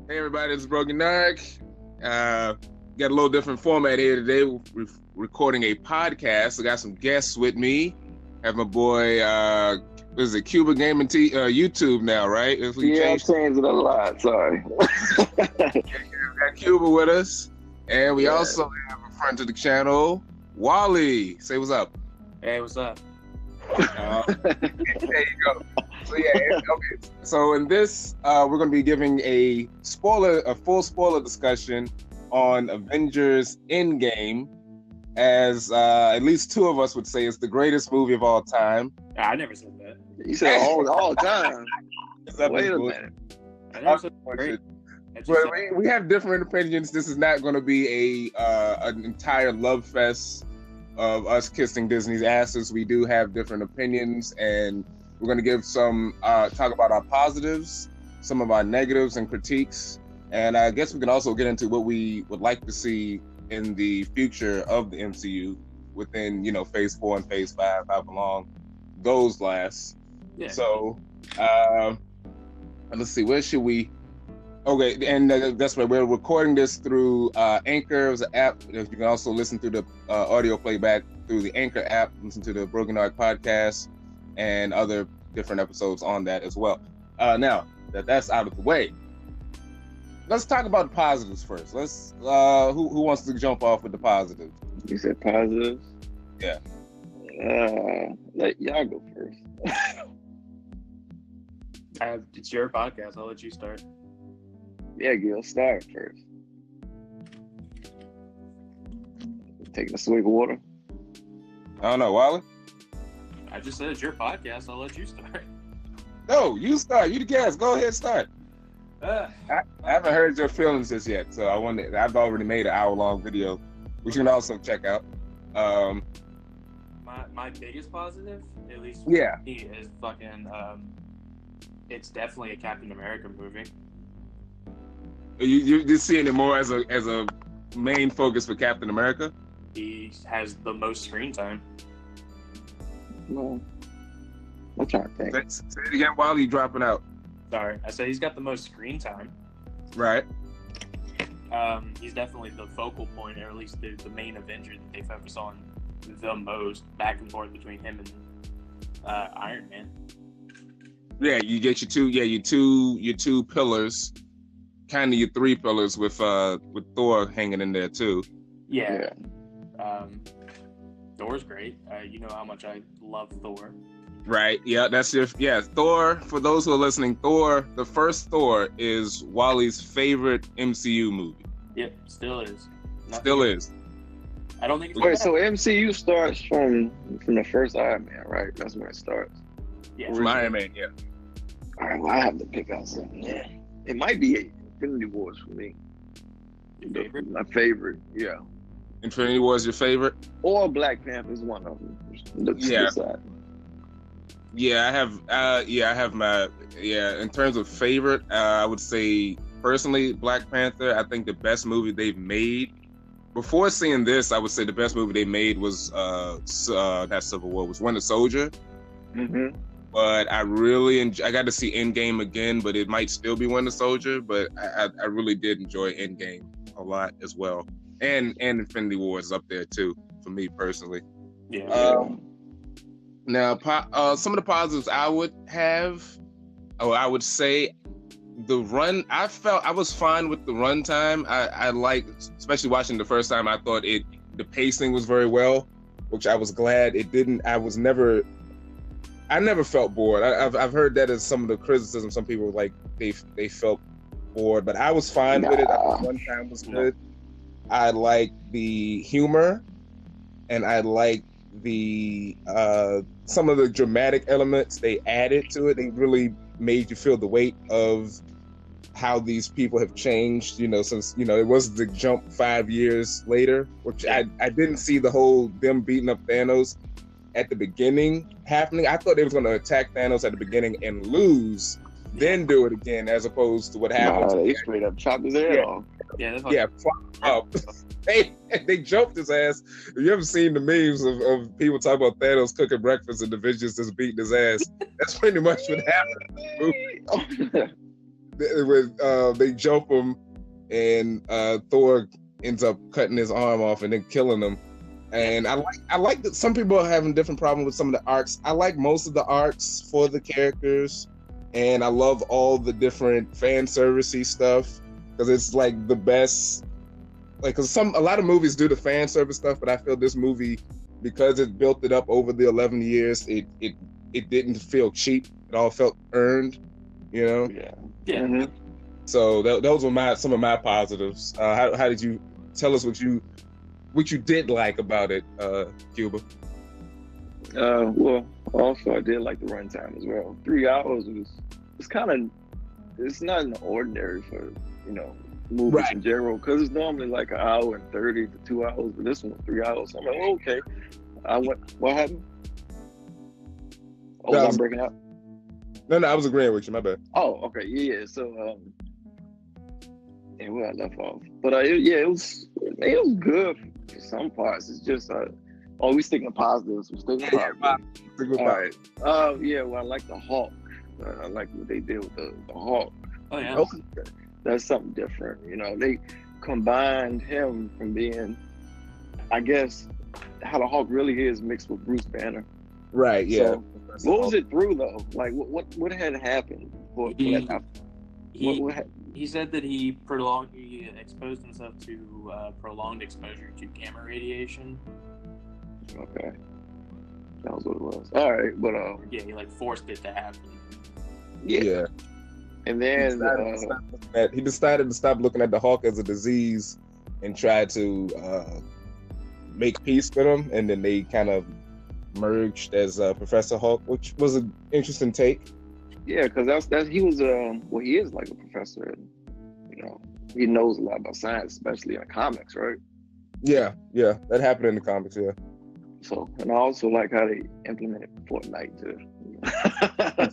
Hey everybody, it's BrogiNaric. Got a little different format here today. We're recording a podcast. I got some guests with me. Have my boy, what is it, Cuba Gaming YouTube now, right? I changed it a lot. Sorry. We got Cuba with us, and we also have a friend to the channel, Wally. Say what's up. Hey, what's up? There you go. So okay. So in this, we're going to be giving a full spoiler discussion on Avengers Endgame, as at least two of us would say it's the greatest movie of all time. I never said that. You said all time. Wait a minute. I never said great. But we have different opinions. This is not going to be an entire love fest of us kissing Disney's asses. We do have different opinions, and we're going to give some talk about our positives, some of our negatives and critiques, and I guess we can also get into what we would like to see in the future of the MCU within, Phase 4 and Phase 5, however long those last. Yeah. So, let's see, where should we? Okay, and that's right. We're recording this through Anchor. It's an app. You can also listen to the audio playback through the Anchor app. Listen to the BrogiNaric podcast and other different episodes on that as well. Now that that's out of the way, let's talk about the positives first. Let's. Who wants to jump off with the positives? You said positives? Yeah. Let y'all go first. It's your podcast. I'll let you start. Yeah, Gil, start first. Taking a swig of water. I don't know, Wally. I just said it's your podcast. I'll let you start. No, you start. You the guest. Go ahead, start. I haven't heard your feelings just yet, so I've already made an hour-long video, which you can also check out. My biggest positive, at least for me, is fucking. It's definitely a Captain America movie. You're just seeing it more as a main focus for Captain America? He has the most screen time. No. I'm trying to think. Say it again while he's dropping out. Sorry, I said he's got the most screen time. Right. He's definitely the focal point, or at least the main Avenger that they focus on the most, back and forth between him and Iron Man. Yeah, you get your two pillars. Kind of your three pillars with Thor hanging in there too. Yeah. Thor's great. You know how much I love Thor. Right. Yeah, Thor. For those who are listening, Thor, the first Thor, is Wally's favorite MCU movie. Yep, still is. Still is. I don't think. Wait, so MCU starts from the first Iron Man, right? That's when it starts. Yeah, from Iron Man. Yeah. All right. Well, I have to pick out something. Yeah. It might be Infinity Wars for me. Your favorite? My favorite, yeah. Infinity Wars your favorite? Or Black Panther is one of them. Yeah, I have my in terms of favorite, I would say personally Black Panther. I think the best movie they've made. Before seeing this, I would say the best movie they made was not Civil War, was Winter Soldier. Mm-hmm. But I really I got to see Endgame again, but it might still be Winter Soldier. But I really did enjoy Endgame a lot as well, and Infinity War is up there too for me personally. Yeah. Now, some of the positives I would have, I would say, the run. I was fine with the runtime. I liked, especially watching the first time. I thought the pacing was very well, which I was glad it didn't. I never felt bored. I've heard that as some of the criticism. Some people like they felt bored, but I was fine with it. I thought one time was good. I like the humor, and I like the some of the dramatic elements they added to it. They really made you feel the weight of how these people have changed. Since it was the jump 5 years later, which I didn't see the whole them beating up Thanos at the beginning happening. I thought they was going to attack Thanos at the beginning and lose, then do it again, as opposed to what happened. They straight up chopped his head off. Up. They jumped his ass. You ever seen the memes of people talking about Thanos cooking breakfast and the Avengers just beating his ass? That's pretty much what happened. they jump him, and Thor ends up cutting his arm off and then killing him. And I like that some people are having different problems with some of the arcs. I like most of the arcs for the characters, and I love all the different fan servicey stuff because it's like the best. Like, cause a lot of movies do the fan service stuff, but I feel this movie, because it built it up over the 11 years, it didn't feel cheap. It all felt earned, you know. Yeah. Yeah. So those were some of my positives. How did you tell us what you did like about it, Cuba? Well, also I did like the runtime as well. 3 hours it's nothing ordinary for movies in general, because it's normally like 1 hour and 30 to 2 hours, but this one was 3 hours. So I'm like, oh, okay. What happened? Oh, was I breaking up? No, I was agreeing with you. My bad. Oh, okay, yeah. So, and where I left off, but it was good for some parts. It's just, we sticking to positives. We're sticking to positives. All right. Well, I like the Hulk. I like what they did with the Hulk. Oh yeah. Okay. That's something different. They combined him from being, I guess, how the Hulk really is mixed with Bruce Banner. Right. Yeah. So, what was it through though? Like, what had happened? He said that he exposed himself to prolonged exposure to gamma radiation. Okay, that was what it was. All right, but he like forced it to happen. Yeah. And then he decided to stop looking at the Hulk as a disease and try to make peace with him, and then they kind of merged as Professor Hulk, which was an interesting take. Yeah, because he was he is like a professor, and he knows a lot about science, especially in comics, right? Yeah, that happened in the comics. Yeah. So, and I also like how they implemented Fortnite too.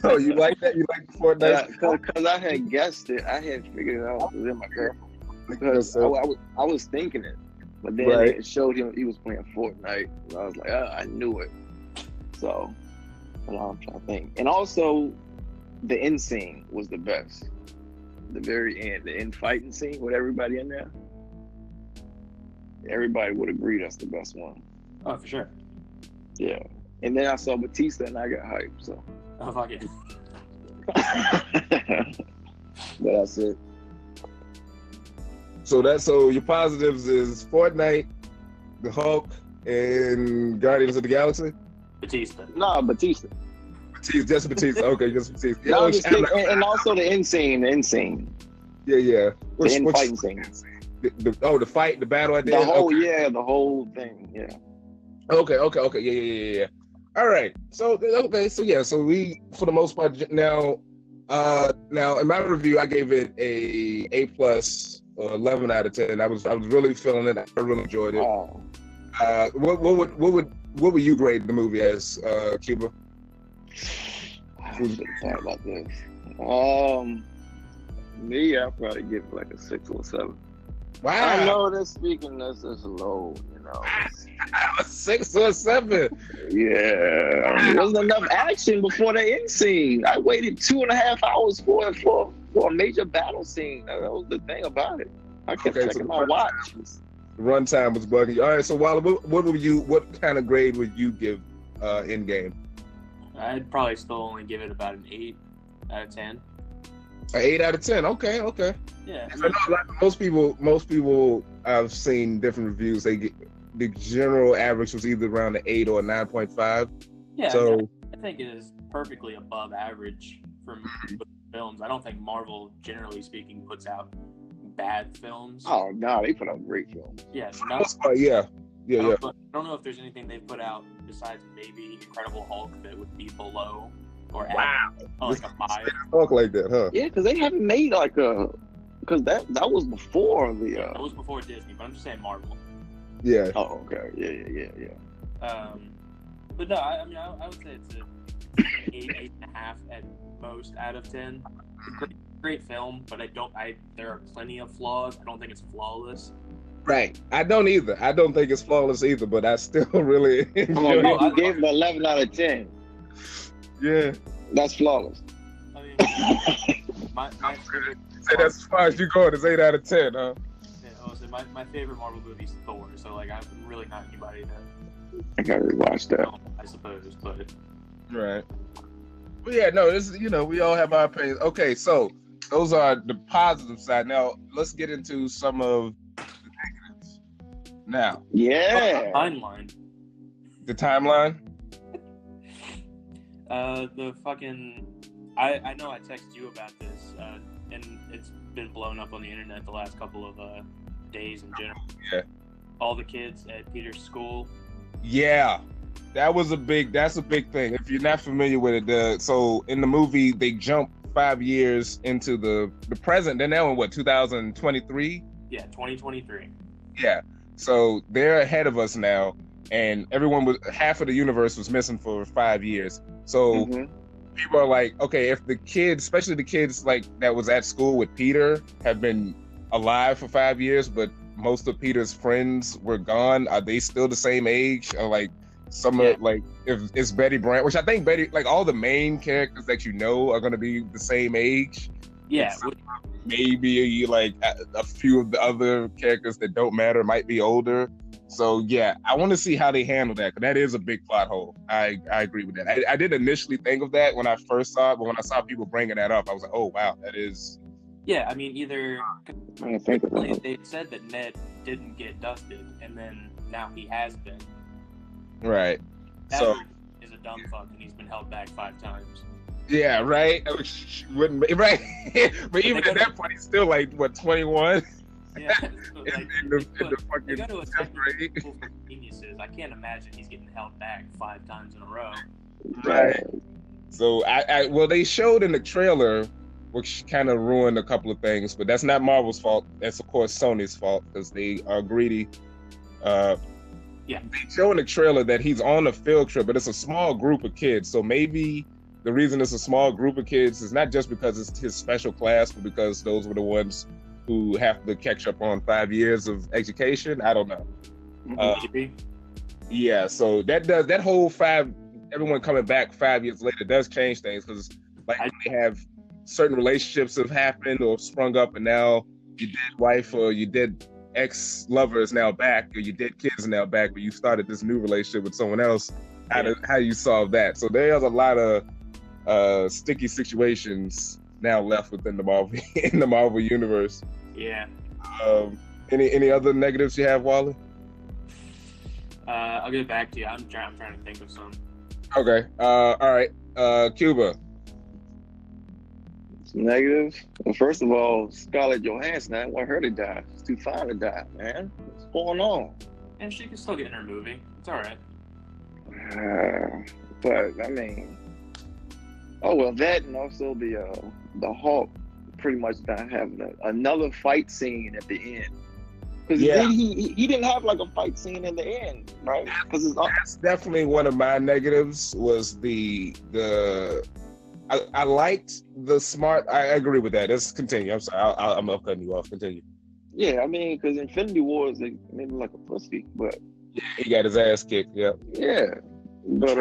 Oh, you like that? You like Fortnite? Because I had guessed it. I had figured it out within my girl. Because I was thinking it, but then it showed him he was playing Fortnite. And I was like, I knew it. So, I'm trying to think. And also, the end scene was the best. The very end, the end fighting scene with everybody in there. Everybody would agree that's the best one. Oh, for sure. Yeah. And then I saw Batista and I got hyped, so. Oh, fuck it. But that's it. So your positives is Fortnite, the Hulk, and Guardians of the Galaxy? Batista. No, Batista. Just Batista. Okay, just Batista. Yeah, and also the end scene. Yeah. The end fighting scene. The fight, the battle at the end? The whole thing, yeah. Okay, yeah. All right. So we, for the most part, now in my review, I gave it a plus, 11 out of 10. I was really feeling it. I really enjoyed it. Oh. What would you grade the movie as, Cuba? I should thought about this. Me, I'll probably give it like a 6 or 7. Wow. I know this speaking this is low, 6 or 7. Yeah. There wasn't enough action before the end scene. I waited 2.5 hours for a major battle scene. That was the thing about it. I kept checking my watch. The runtime was bugging. All right, so Walla, what kind of grade would you give Endgame? I'd probably still only give it about an 8 out of 10. An 8 out of 10. Okay. Yeah. I know most people I've seen different reviews. They get the general average was either around an 8 or a 9.5. Yeah. So I think it is perfectly above average for films. I don't think Marvel, generally speaking, puts out bad films. Oh no, they put out great films. Yeah. Yeah. I don't know if there's anything they put out besides maybe Incredible Hulk that would be below or like a 5. Talk like that, huh? Yeah, because they haven't made because that was before the. That was before Disney, but I'm just saying Marvel. Yeah. Oh, okay. Yeah. But no, I mean, I would say it's a 8.5 at most out of 10. Great film, but there are plenty of flaws. I don't think it's flawless. Right. I don't either. I don't think it's flawless either, but I still really enjoy it. You gave it 11 out of 10. Yeah. That's flawless. I mean, My favorite. Say that's as far as you go. It's 8 out of 10, huh? Yeah, honestly, my favorite Marvel movie is Thor. So like, I'm really not anybody that. I gotta rewatch that. I suppose, but. Right. But yeah, no, this is, we all have our opinions. Okay, so those are the positive side. Now let's get into some of the negatives. Now. Yeah. Timeline. The timeline. The fucking. I know I texted you about this, and it's been blown up on the internet the last couple of days in general. Yeah. All the kids at Peter's school. Yeah. That's a big thing. If you're not familiar with it, so in the movie they jump 5 years into the present. They're now in what, 2023? Yeah, 2023. Yeah. So they're ahead of us now, and half of the universe was missing for 5 years. So people are like, okay, if the kids, especially the kids like that was at school with Peter, have been alive for 5 years, but most of Peter's friends were gone, are they still the same age? Or like like if it's Betty Brant, which I think Betty, like all the main characters that are going to be the same age. Yeah. Maybe like a few of the other characters that don't matter might be older. So yeah, I want to see how they handle that, because that is a big plot hole. I agree with that. I did initially think of that when I first saw it, but when I saw people bringing that up, I was like, oh wow, that is. Yeah, I mean, either they said that Ned didn't get dusted, and then now he has been. Right. That so is a dumb fuck, and he's been held back 5 times. Yeah, right. Wouldn't be right. But even at that point, he's still like what, 21. Yeah, so in the fucking geniuses. I can't imagine he's getting held back 5 times in a row. Right. So well, they showed in the trailer, which kind of ruined a couple of things, but that's not Marvel's fault. That's of course Sony's fault, because they are greedy. Yeah. They show in the trailer that he's on a field trip, but it's a small group of kids. So maybe the reason it's a small group of kids is not just because it's his special class, but because those were the ones who have to catch up on 5 years of education. I don't know. Yeah, so that whole everyone coming back 5 years later does change things, because like they have certain relationships have happened or sprung up, and now your dead wife or your dead ex-lover is now back, or your dead kids are now back, but you started this new relationship with someone else. How you solve that? So there's a lot of sticky situations now left within the Marvel universe. Yeah. Any other negatives you have, Wally? I'll get back to you. I'm trying to think of some. Okay. All right. Cuba. Negative. Well, first of all, Scarlett Johansson, I want her to die. She's too fine to die, man. What's going on? And she can still get in her movie. It's all right. But I mean, that, and also the Hulk pretty much not having another fight scene at the end. Because he didn't have like a fight scene in the end, right? Because that's definitely one of my negatives. Was I liked the smart. I agree with that. Let's continue. I'm sorry. I'm not cutting you off. Continue. Yeah, I mean, because Infinity War is maybe like a pussy, but he got his ass kicked. Yeah. Yeah, but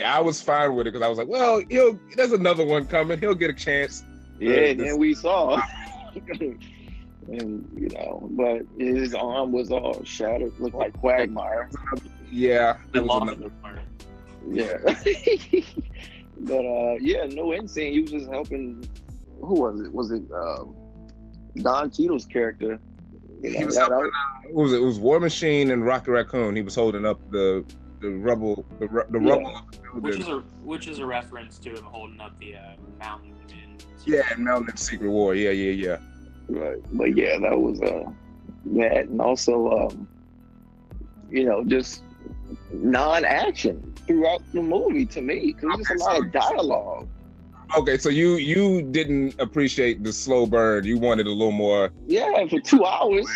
I was fine with it, because I was like, well, there's another one coming. He'll get a chance. Yeah, and then we saw. And but his arm was all shattered, looked like Quagmire. Yeah, I lost the part. Yeah. But no end scene. He was just helping. Who was it? Was it Don Cheadle's character? He was helping. It was War Machine and Rocket Raccoon. He was holding up the rubble, the rubble of the building. Which is a reference to him holding up the mountain in Mountain in Secret War. Yeah. Right, but yeah, that was that, and also just non-action throughout the movie to me, because there's a lot of dialogue. Okay, so you didn't appreciate the slow burn. You wanted a little more. Yeah, for 2 hours,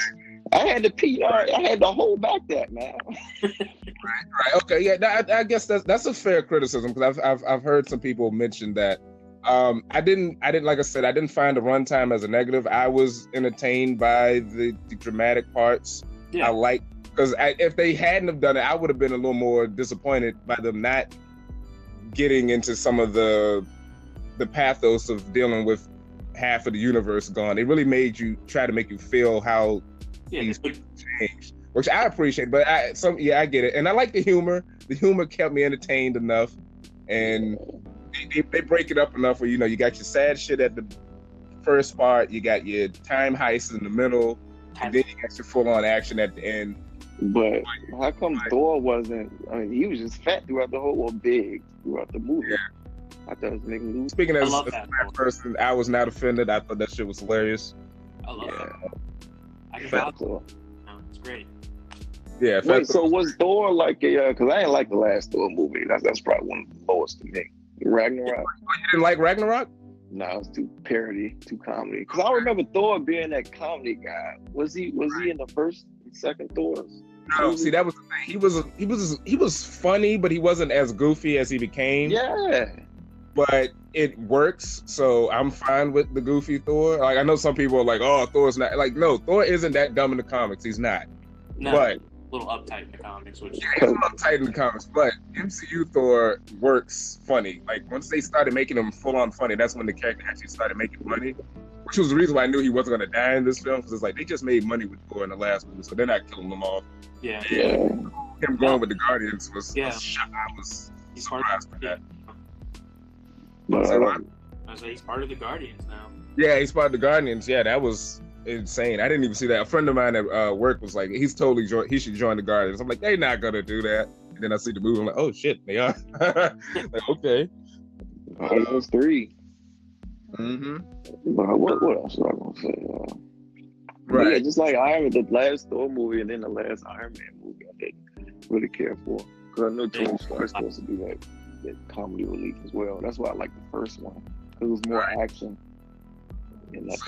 I had to pee. I had to hold back that, man. Right. Okay. Yeah. I guess that's a fair criticism, because I've heard some people mention that. I didn't like I said, I didn't find the runtime as a negative. I was entertained by the dramatic parts. Yeah. I like, because if they hadn't have done it, I would have been a little more disappointed by them not getting into some of the pathos of dealing with half of the universe gone. They really made you try to make you feel how these people changed, which I appreciate. But I get it, and I like the humor. The humor kept me entertained enough, and they break it up enough where you got your sad shit at the first part, you got your time heist in the middle, and then you got your full-on action at the end. But how come Thor wasn't? I mean, he was just fat throughout the whole, or big throughout the movie. Yeah. I thought it was making loose. Speaking as a fat person, I was not offended. I thought that shit was hilarious. I love it. I can vouch for it. It's great. Yeah. Wait, so was Thor like a? Because I didn't like the last Thor movie. That's probably one of the lowest to me. Ragnarok. Oh, you didn't like Ragnarok? No, it's too parody, too comedy. Because I remember Thor being that comedy guy. Was he in the first and second Thors? No, see, that was the thing. He was funny, but he wasn't as goofy as he became. Yeah. But it works, so I'm fine with the goofy Thor. Like, I know some people are like, "Oh, Thor's not." Like, no, Thor isn't that dumb in the comics. He's not. No, but a little uptight in the comics, which he's a little uptight in the comics. But MCU Thor works funny. Like, once they started making him full on funny, that's when the character actually started making money. Which was the reason why I knew he wasn't going to die in this film, because it's like they just made money with Thor in the last movie, so they're not killing them off. Yeah. Him going with the Guardians was I was surprised by that. He's part of the Guardians now. Yeah, he's part of the Guardians. Yeah, that was insane. I didn't even see that. A friend of mine at work was like, he should join the Guardians. I'm like, they're not gonna do that. And then I see the movie, I'm like, oh shit, they are. Like, okay. Those 3. Mm-hmm. But what else was I gonna say? Right. Yeah, just like the last Thor movie and then the last Iron Man movie, I didn't really care for. Because I know Tony Stark's supposed to be that comedy relief as well. That's why I like the first one. It was more action. In that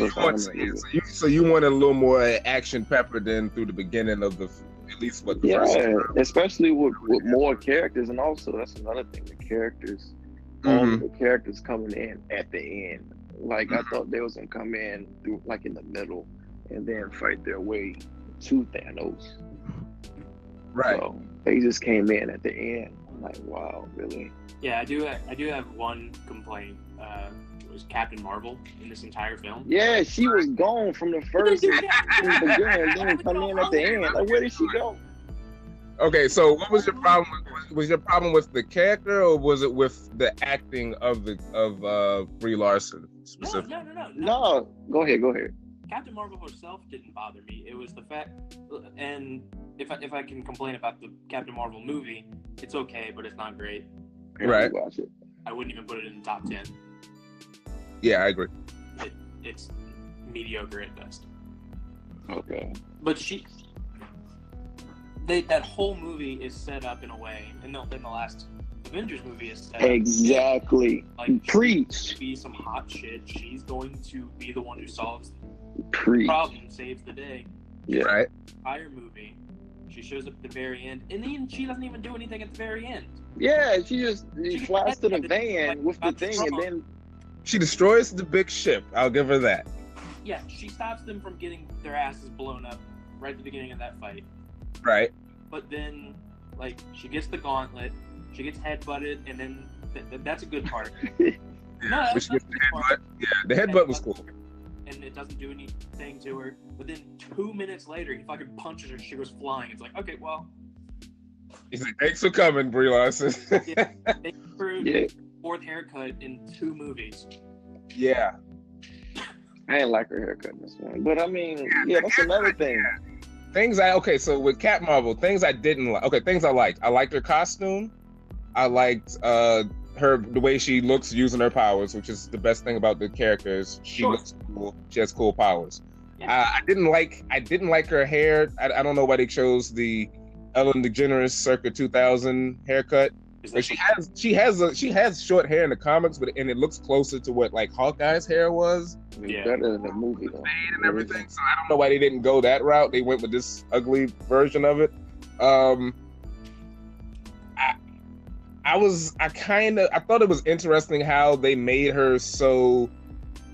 so you wanted a little more action peppered in through the beginning of at least what the first one. Especially with more characters, and also that's another thing, the characters. The characters coming in at the end. Like I thought they was gonna come in through like in the middle and then fight their way to Thanos. Right. So they just came in at the end. I'm like, wow, really? Yeah, I do have one complaint. It was Captain Marvel in this entire film. Yeah, she was gone from the first from the beginning and then come in at the end. Like, where did she go? Okay, so what was your problem? Was your problem with the character, or was it with the acting of Brie Larson specifically? No. Go ahead. Captain Marvel herself didn't bother me. It was the fact, and if I can complain about the Captain Marvel movie, it's okay, but it's not great. Right. I wouldn't even put it in the top 10. Yeah, I agree. It's mediocre at best. Okay. But that whole movie is set up in a way, and then the last Avengers movie is set up. Exactly. Like, Preach. Be some hot shit. She's going to be the one who solves Preach. the problem, saves the day. Yeah. Right. Entire movie. She shows up at the very end, and then she doesn't even do anything at the very end. Yeah, she flies to the van with the thing, and then she destroys the big ship. I'll give her that. Yeah, she stops them from getting their asses blown up right at the beginning of that fight. Right. But then, like, she gets the gauntlet, she gets headbutted, and then that's a good part. Yeah, the headbutt was cool. And it doesn't do anything to her. But then 2 minutes later, he fucking punches her. She goes flying. It's like, okay, well. He's like, thanks for coming, Brie Larson. Yeah, thank you for your 4th haircut in 2 movies. Yeah. I didn't like her haircut in this one. But I mean, that's another thing. So with Cap Marvel, things I didn't like. Okay, things I liked. I liked her costume. I liked the way she looks using her powers, which is the best thing about the character. Is she looks cool. She has cool powers. Yeah. I didn't like her hair. I don't know why they chose the Ellen DeGeneres circa 2000 haircut. But she has short hair in the comics, and it looks closer to what like Hawkeye's hair was. Better in the movie though. And everything. So I don't know why they didn't go that route. They went with this ugly version of it. I thought it was interesting how they made her so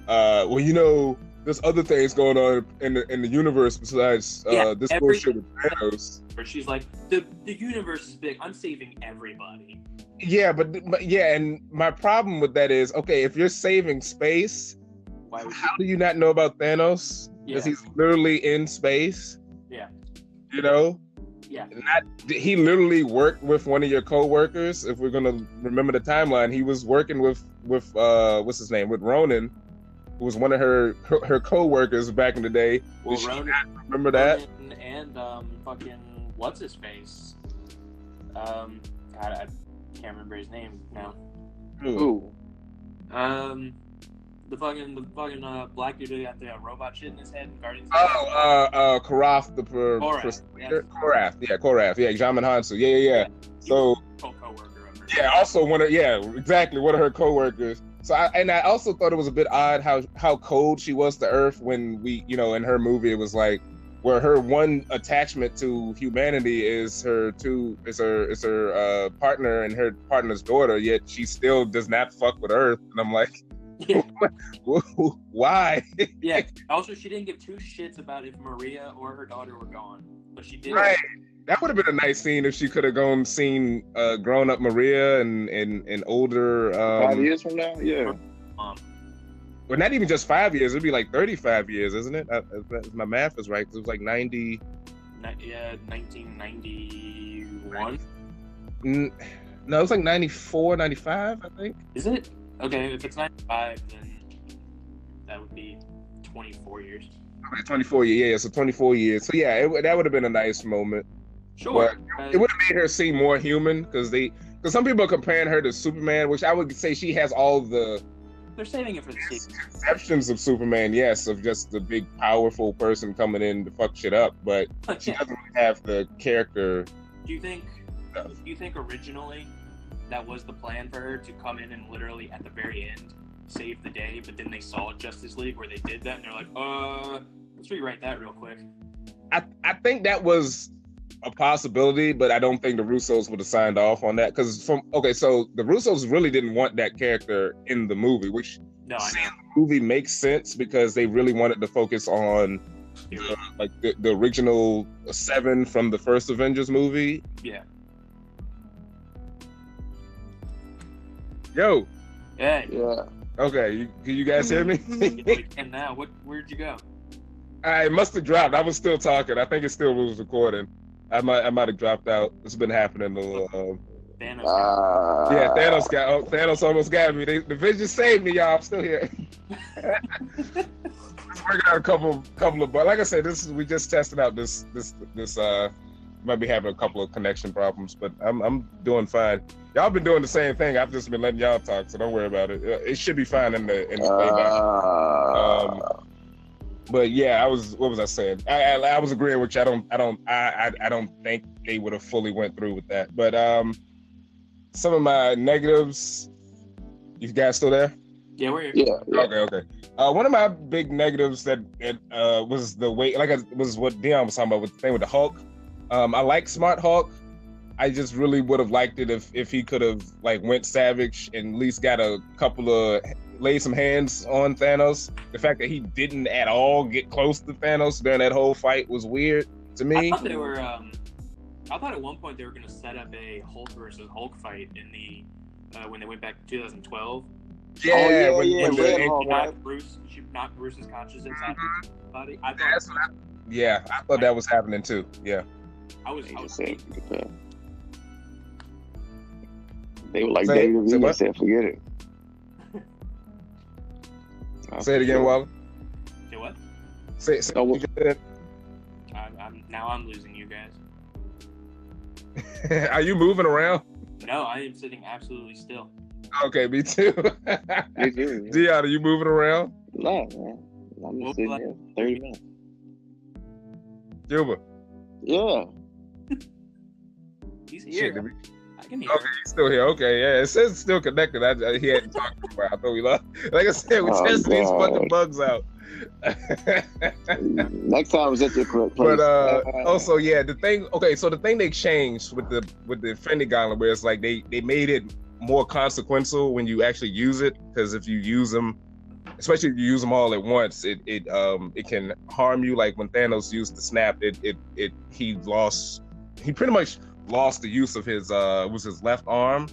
there's other things going on in the universe besides this bullshit with Thanos. Where she's like, the universe is big. I'm saving everybody. Yeah, but and my problem with that is, okay, if you're saving space, Why would How do you not know about Thanos? Because he's literally in space. Yeah. You know? Yeah. He literally worked with one of your co-workers. If we're gonna remember the timeline, he was working with what's his name? With Ronan, who was one of her co-workers back in the day. Well, Did Ronan, remember that? And fucking what's his face? God, I can't remember his name now. Who? The fucking black dude who got the robot shit in his head in Guardians. Korath, Korath, yeah, Jamin Hansu, yeah. So, co-worker of her. Yeah, also one of her co-workers. So I also thought it was a bit odd how cold she was to Earth when we, in her movie it was like where her one attachment to humanity is her partner and her partner's daughter, yet she still does not fuck with Earth, and I'm like. Yeah. Why? Yeah. Also, she didn't give two shits about if Maria or her daughter were gone, but she did. Right. That would have been a nice scene if she could have seen grown up Maria and older. 5 years from now, yeah. Well, not even just 5 years. It'd be like 35 years, isn't it? If my math is right. It was like 90. Yeah, 1991. No, it was like 94, 95, I think. Is it? Okay, if it's 95, then that would be 24 years. Okay, 24 years, yeah, so 24 years. So yeah, that would have been a nice moment. Sure. But it would have made her seem more human, because some people are comparing her to Superman, which I would say she has all the... They're saving it for the sequel. Conceptions of Superman, yes, of just the big, powerful person coming in to fuck shit up, but she doesn't really have the character. Do you think originally that was the plan for her to come in and literally at the very end save the day, but then they saw Justice League where they did that and they're like, let's rewrite that real quick? I think that was a possibility, but I don't think the Russos would have signed off on that, because so the Russos really didn't want that character in the movie, which the movie makes sense because they really wanted to focus on the original 7 from the first Avengers movie. Yeah. Yo. Yeah. Okay, can you guys hear me? And now, where'd you go? I must have dropped. I was still talking. I think it still was recording. I might have dropped out. It's been happening a little. Thanos almost got me. The Vision saved me, y'all. I'm still here. Working out a couple of, but like I said, we just tested out this. Might be having a couple of connection problems, but I'm doing fine. Y'all been doing the same thing. I've just been letting y'all talk, so don't worry about it. It should be fine in the playback. But yeah, what was I saying? I was agreeing with you. I don't think they would have fully went through with that. But some of my negatives. You guys still there? Yeah, we're here. Yeah. Okay. One of my big negatives that was the way, was what Dion was talking about with the thing with the Hulk. I like Smart Hulk. I just really would have liked it if he could have went savage and at least got a couple of laid some hands on Thanos. The fact that he didn't at all get close to Thanos during that whole fight was weird to me. I thought they were. I thought at one point they were going to set up a Hulk versus Hulk fight in the when they went back to 2012. Yeah, when she knocked Bruce's consciousness out of his body. I thought that was happening too. Yeah. I was they were like David said, forget it. Say it again, Waller. Say what? Say I'm losing you guys. Are you moving around? No, I am sitting absolutely still. Okay, me too. Me too. Dion, are you moving around? No, man. I'm just sitting here 30 minutes. Juba. Yeah. He's here. I can hear. Okay, he's still here. Okay, yeah. It says still connected. He hadn't talked to me. I thought we lost. Like I said, we tested these fucking bugs out. Next time was at the correct place. But also, yeah, the thing. Okay, so the thing they changed with the Infinity Gauntlet, where it's like they made it more consequential when you actually use it, because if you use them, especially if you use them all at once, it can harm you. Like when Thanos used the snap, he pretty much lost the use of his left arm,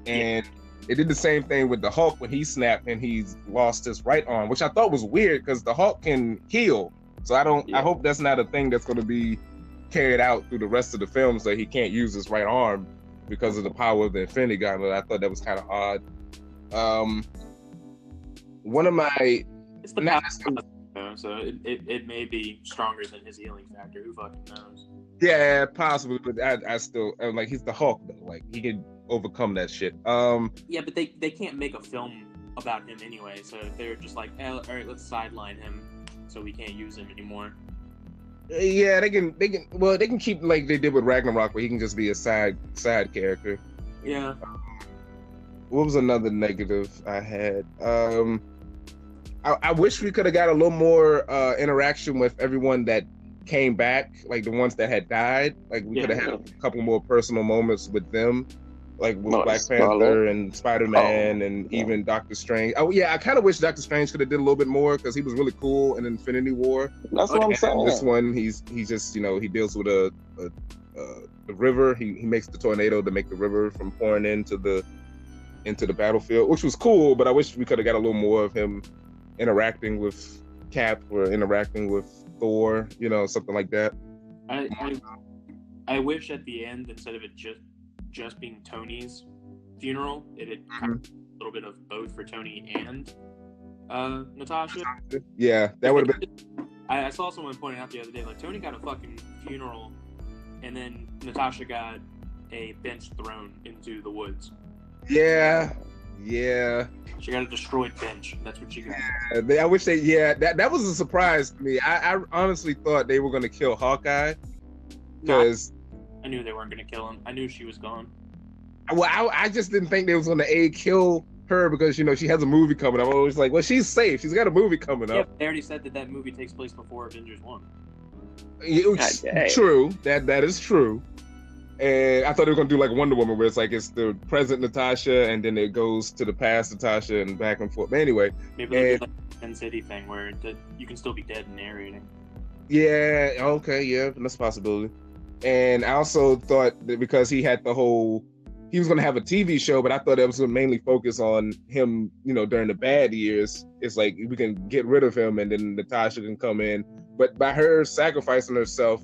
and They did the same thing with the Hulk when he snapped and he's lost his right arm, which I thought was weird because the Hulk can heal. So I hope that's not a thing that's going to be carried out through the rest of the film, so he can't use his right arm because of the power of the Infinity Gauntlet. I thought that was kind of odd. One of my it's the past, so it may be stronger than his healing factor. Who fucking knows? Yeah, possibly, but I still like he's the Hulk though. Like he can overcome that shit. Yeah, but they can't make a film about him anyway. So they're just like, all right, let's sideline him so we can't use him anymore. Yeah, they can keep like they did with Ragnarok, where he can just be a side character. Yeah. What was another negative I had? I wish we could have got a little more interaction with everyone that came back, like the ones that had died. Like we could have had a couple more personal moments with them, like with Black Panther and Spider-Man and even Doctor Strange. Oh yeah, I kind of wish Doctor Strange could have did a little bit more because he was really cool in Infinity War. That's what I'm saying. This one, he's just he deals with the river. He makes the tornado to make the river from pouring into the battlefield, which was cool. But I wish we could have got a little more of him interacting with Cap or interacting with Thor, something like that. I wish at the end, instead of it just being Tony's funeral, it had kind of a little bit of both for Tony and Natasha. Yeah, that would have been. I saw someone pointing out the other day, like Tony got a fucking funeral, and then Natasha got a bench thrown into the woods. Yeah. She got a destroyed bench. That's what she got. I wish that was a surprise to me. I honestly thought they were going to kill Hawkeye. Because I knew they weren't going to kill him. I knew she was gone. Well, I just didn't think they was going to kill her because, she has a movie coming up. I was like, well, she's safe. She's got a movie coming up. Yeah, they already said that movie takes place before Avengers 1. True. That is true. And I thought they were going to do like Wonder Woman, where it's like it's the present Natasha, and then it goes to the past Natasha, and back and forth. But anyway. Maybe they'll do like the Sin City thing, where you can still be dead and narrating. Yeah, okay, yeah, that's a possibility. And I also thought that because he had he was going to have a TV show, but I thought it was going to mainly focus on him, during the bad years. It's like we can get rid of him, and then Natasha can come in. But by her sacrificing herself,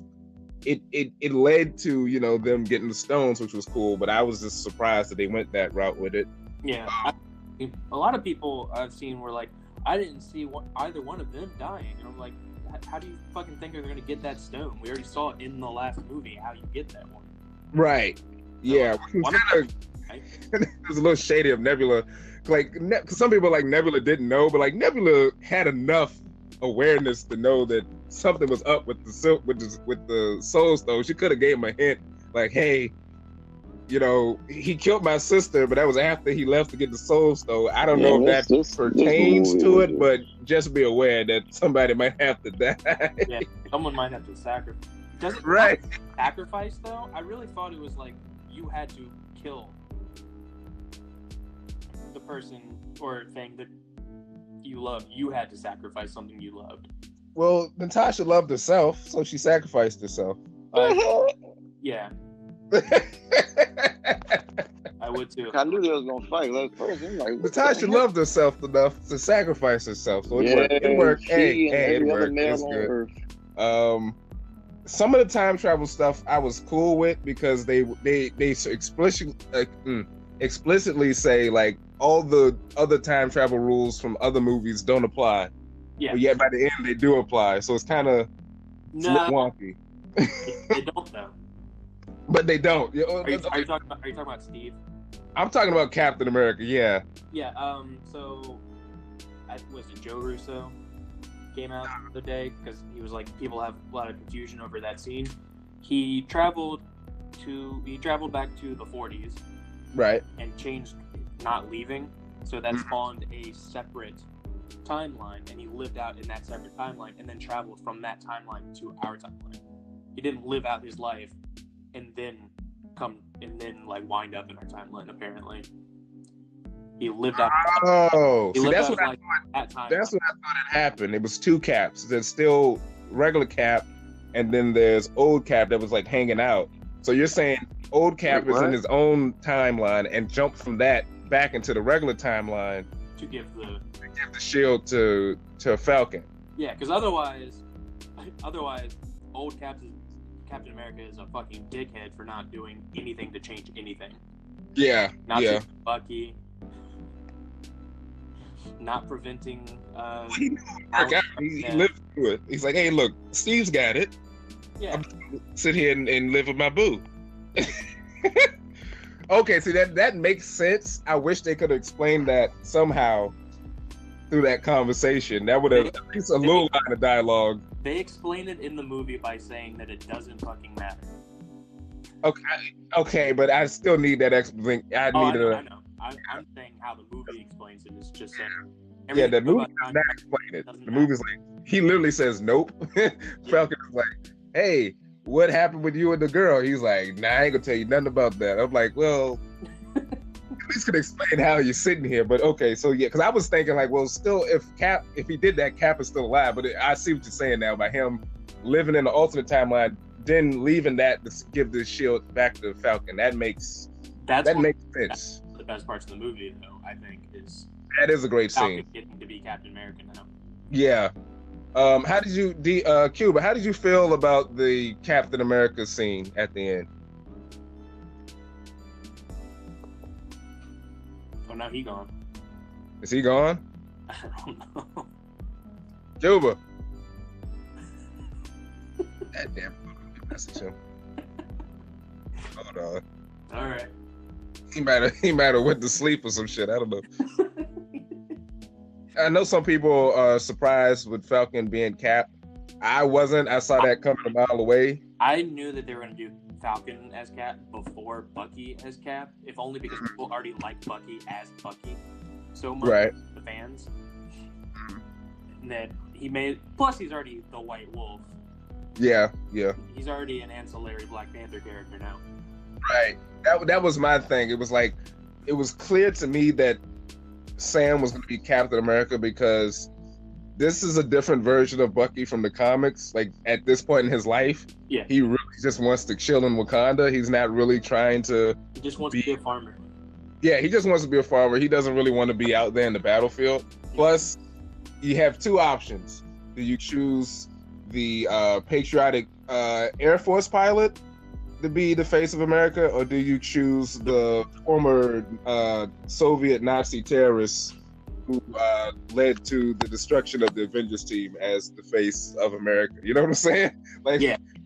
it led to them getting the stones, which was cool. But I was just surprised that they went that route with it. Yeah, a lot of people I've seen were like, I didn't see either one of them dying, and I'm like, how do you fucking think they're going to get that stone? We already saw it in the last movie how you get that one. Right. Yeah. It was a little shady of Nebula. Like, cause some people like Nebula didn't know, but like Nebula had enough awareness to know that something was up with the Soul Stone. She could have gave him a hint, like, hey, he killed my sister, but that was after he left to get the Soul Stone. I don't know if that pertains to it, but just be aware that somebody might have to die. Yeah, someone might have to sacrifice. Does it right? Sacrifice though? I really thought it was like you had to kill the person or thing that you love. You had to sacrifice something you loved. Well, Natasha loved herself, so she sacrificed herself. Yeah. I would too. I knew they was gonna fight. Natasha loved herself enough to sacrifice herself, so it worked. It worked. It worked. It's good. Some of the time travel stuff I was cool with because they explicitly say like all the other time travel rules from other movies don't apply. Yeah. But yet by the end they do apply, so it's kind of wonky. They don't though. But they don't. Are you talking about Steve? I'm talking about Captain America. Yeah. Yeah. So, was it Joe Russo came out the other day because he was like, people have a lot of confusion over that scene. He traveled back to the 40s, right, and changed not leaving. So that spawned a separate timeline, and he lived out in that separate timeline, and then traveled from that timeline to our timeline. He didn't live out his life and then wind up in our timeline. Apparently, he lived out. Oh, see, that's what I thought. That's what I thought had happened. It was two Caps. There's still regular Cap, and then there's old Cap that was like hanging out. So you're saying old Cap is in his own timeline and jumped from that back into the regular timeline to give the shield to Falcon. Yeah, because otherwise, old Captain America is a fucking dickhead for not doing anything to change anything. Yeah, not to Bucky, not preventing. He lived through it. He's like, hey, look, Steve's got it. Yeah. I'm gonna sit here and live with my boo. Okay, see that makes sense. I wish they could have explained that somehow through that conversation. That would have at least a little line of dialogue. They explain it in the movie by saying that it doesn't fucking matter. Okay, but I still need that explanation. I know. I'm saying how the movie explains it is just saying. Yeah, the movie does not explain it. The movie's like, he literally says nope. Falcon is like, hey, what happened with you and the girl? He's like, nah, I ain't gonna tell you nothing about that. I'm like, well, at least could explain how you're sitting here. But okay, so yeah, because I was thinking like, well, still, if he did that, Cap is still alive. But I see what you're saying now about him living in the alternate timeline, then leaving that to give the shield back to Falcon. That makes sense. The best parts of the movie, though, I think, is that is a great Falcon scene. Getting to be Captain America now. Yeah. How did you, Cuba? How did you feel about the Captain America scene at the end? Oh, now he gone. Is he gone? I don't know. Cuba. That damn message him. Hold on. All right. He might have went to sleep or some shit. I don't know. I know some people are surprised with Falcon being Cap. I wasn't. I saw that coming a mile away. I knew that they were going to do Falcon as Cap before Bucky as Cap, if only because people already like Bucky as Bucky so much, right? The fans. And that plus he's already the White Wolf. Yeah. He's already an ancillary Black Panther character now. Right. That was my thing. It was like, it was clear to me that Sam was going to be Captain America because this is a different version of Bucky from the comics. Like, at this point in his life, he really just wants to chill in Wakanda. He's not really trying to... He just wants to be a farmer. Yeah, he just wants to be a farmer. He doesn't really want to be out there in the battlefield. Plus, you have two options. Do you choose the patriotic Air Force pilot to be the face of America, or do you choose the former Soviet Nazi terrorists who led to the destruction of the Avengers team as the face of America? You know what I'm saying? Like,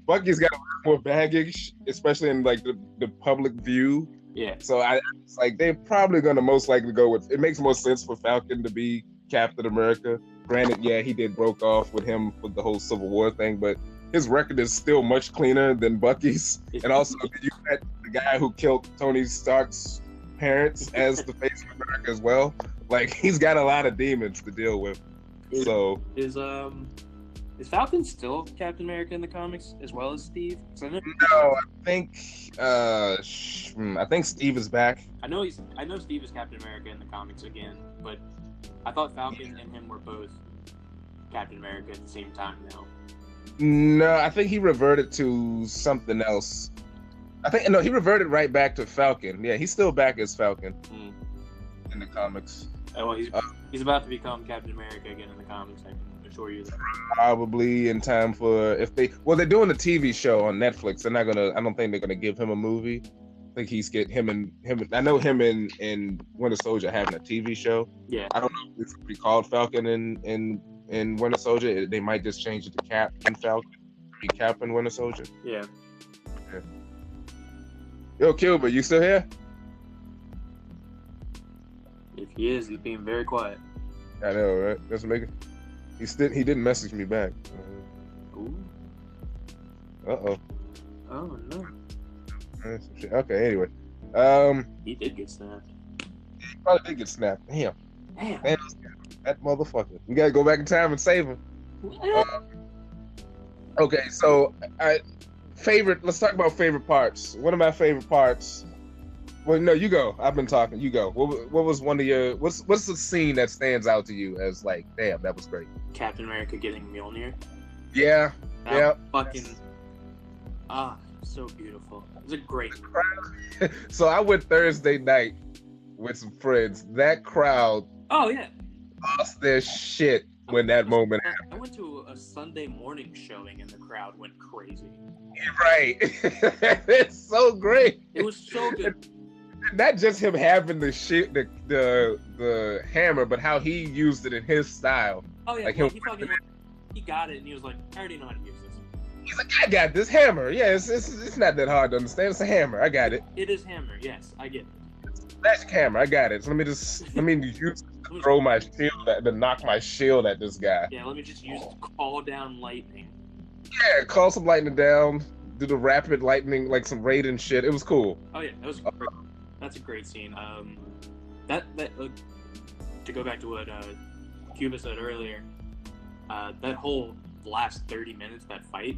Bucky's got a lot more baggage, especially in like the public view. Yeah. So it's like they're probably gonna most likely go with. It makes more sense for Falcon to be Captain America. Granted, he did broke off with him with the whole Civil War thing, but his record is still much cleaner than Bucky's. And also, you met the guy who killed Tony Stark's parents as the face of America as well. Like, he's got a lot of demons to deal with. So is Falcon still Captain America in the comics as well as Steve? No, I think Steve is back. I know Steve is Captain America in the comics again, but I thought Falcon and him were both Captain America at the same time now. No, I think he reverted to something else. He reverted right back to Falcon. Yeah, he's still back as Falcon in the comics. Oh, well, he's about to become Captain America again in the comics. I can assure you that. Probably in time for they're doing a TV show on Netflix. I don't think they're gonna give him a movie. I think I know him and Winter Soldier having a TV show. Yeah. I don't know if it's gonna be called Falcon and Winter Soldier. They might just change it to Cap and Falcon. Be Cap and Winter Soldier. Yeah. Yo, Cuba, you still here? If he is, he's being very quiet. I know, right? That's making. He didn't message me back. Ooh. Oh no. Okay. Anyway, he did get snapped. He probably did get snapped. Damn. That motherfucker. We gotta go back in time and save him. Okay, so let's talk about favorite parts. One of my favorite parts. Well, no, you go. I've been talking. You go. What was one of your? What's the scene that stands out to you as like, damn, that was great? Captain America getting Mjolnir. Yeah. Fucking. So beautiful. It was a great. So I went Thursday night with some friends. That crowd Oh yeah, lost their shit when that moment happened. I went to a Sunday morning showing and the crowd went crazy. Right. It's so great. It was so good. Not just him having the hammer, but how he used it in his style. Oh yeah, like he got it and he was like, I already know how to use this. He's like, I got this hammer. Yeah, it's not that hard to understand. It's a hammer. I got it. It is hammer. Yes, I get it. Magic hammer. I got it. So let me use it to throw my shield to knock my shield at this guy. Yeah, let me just use it to call down lightning. Yeah, call some lightning down. Do the rapid lightning, like some Raiden shit. It was cool. Oh yeah, that was great. That's a great scene. That to go back to what Cuba said earlier, that whole last 30 minutes, that fight.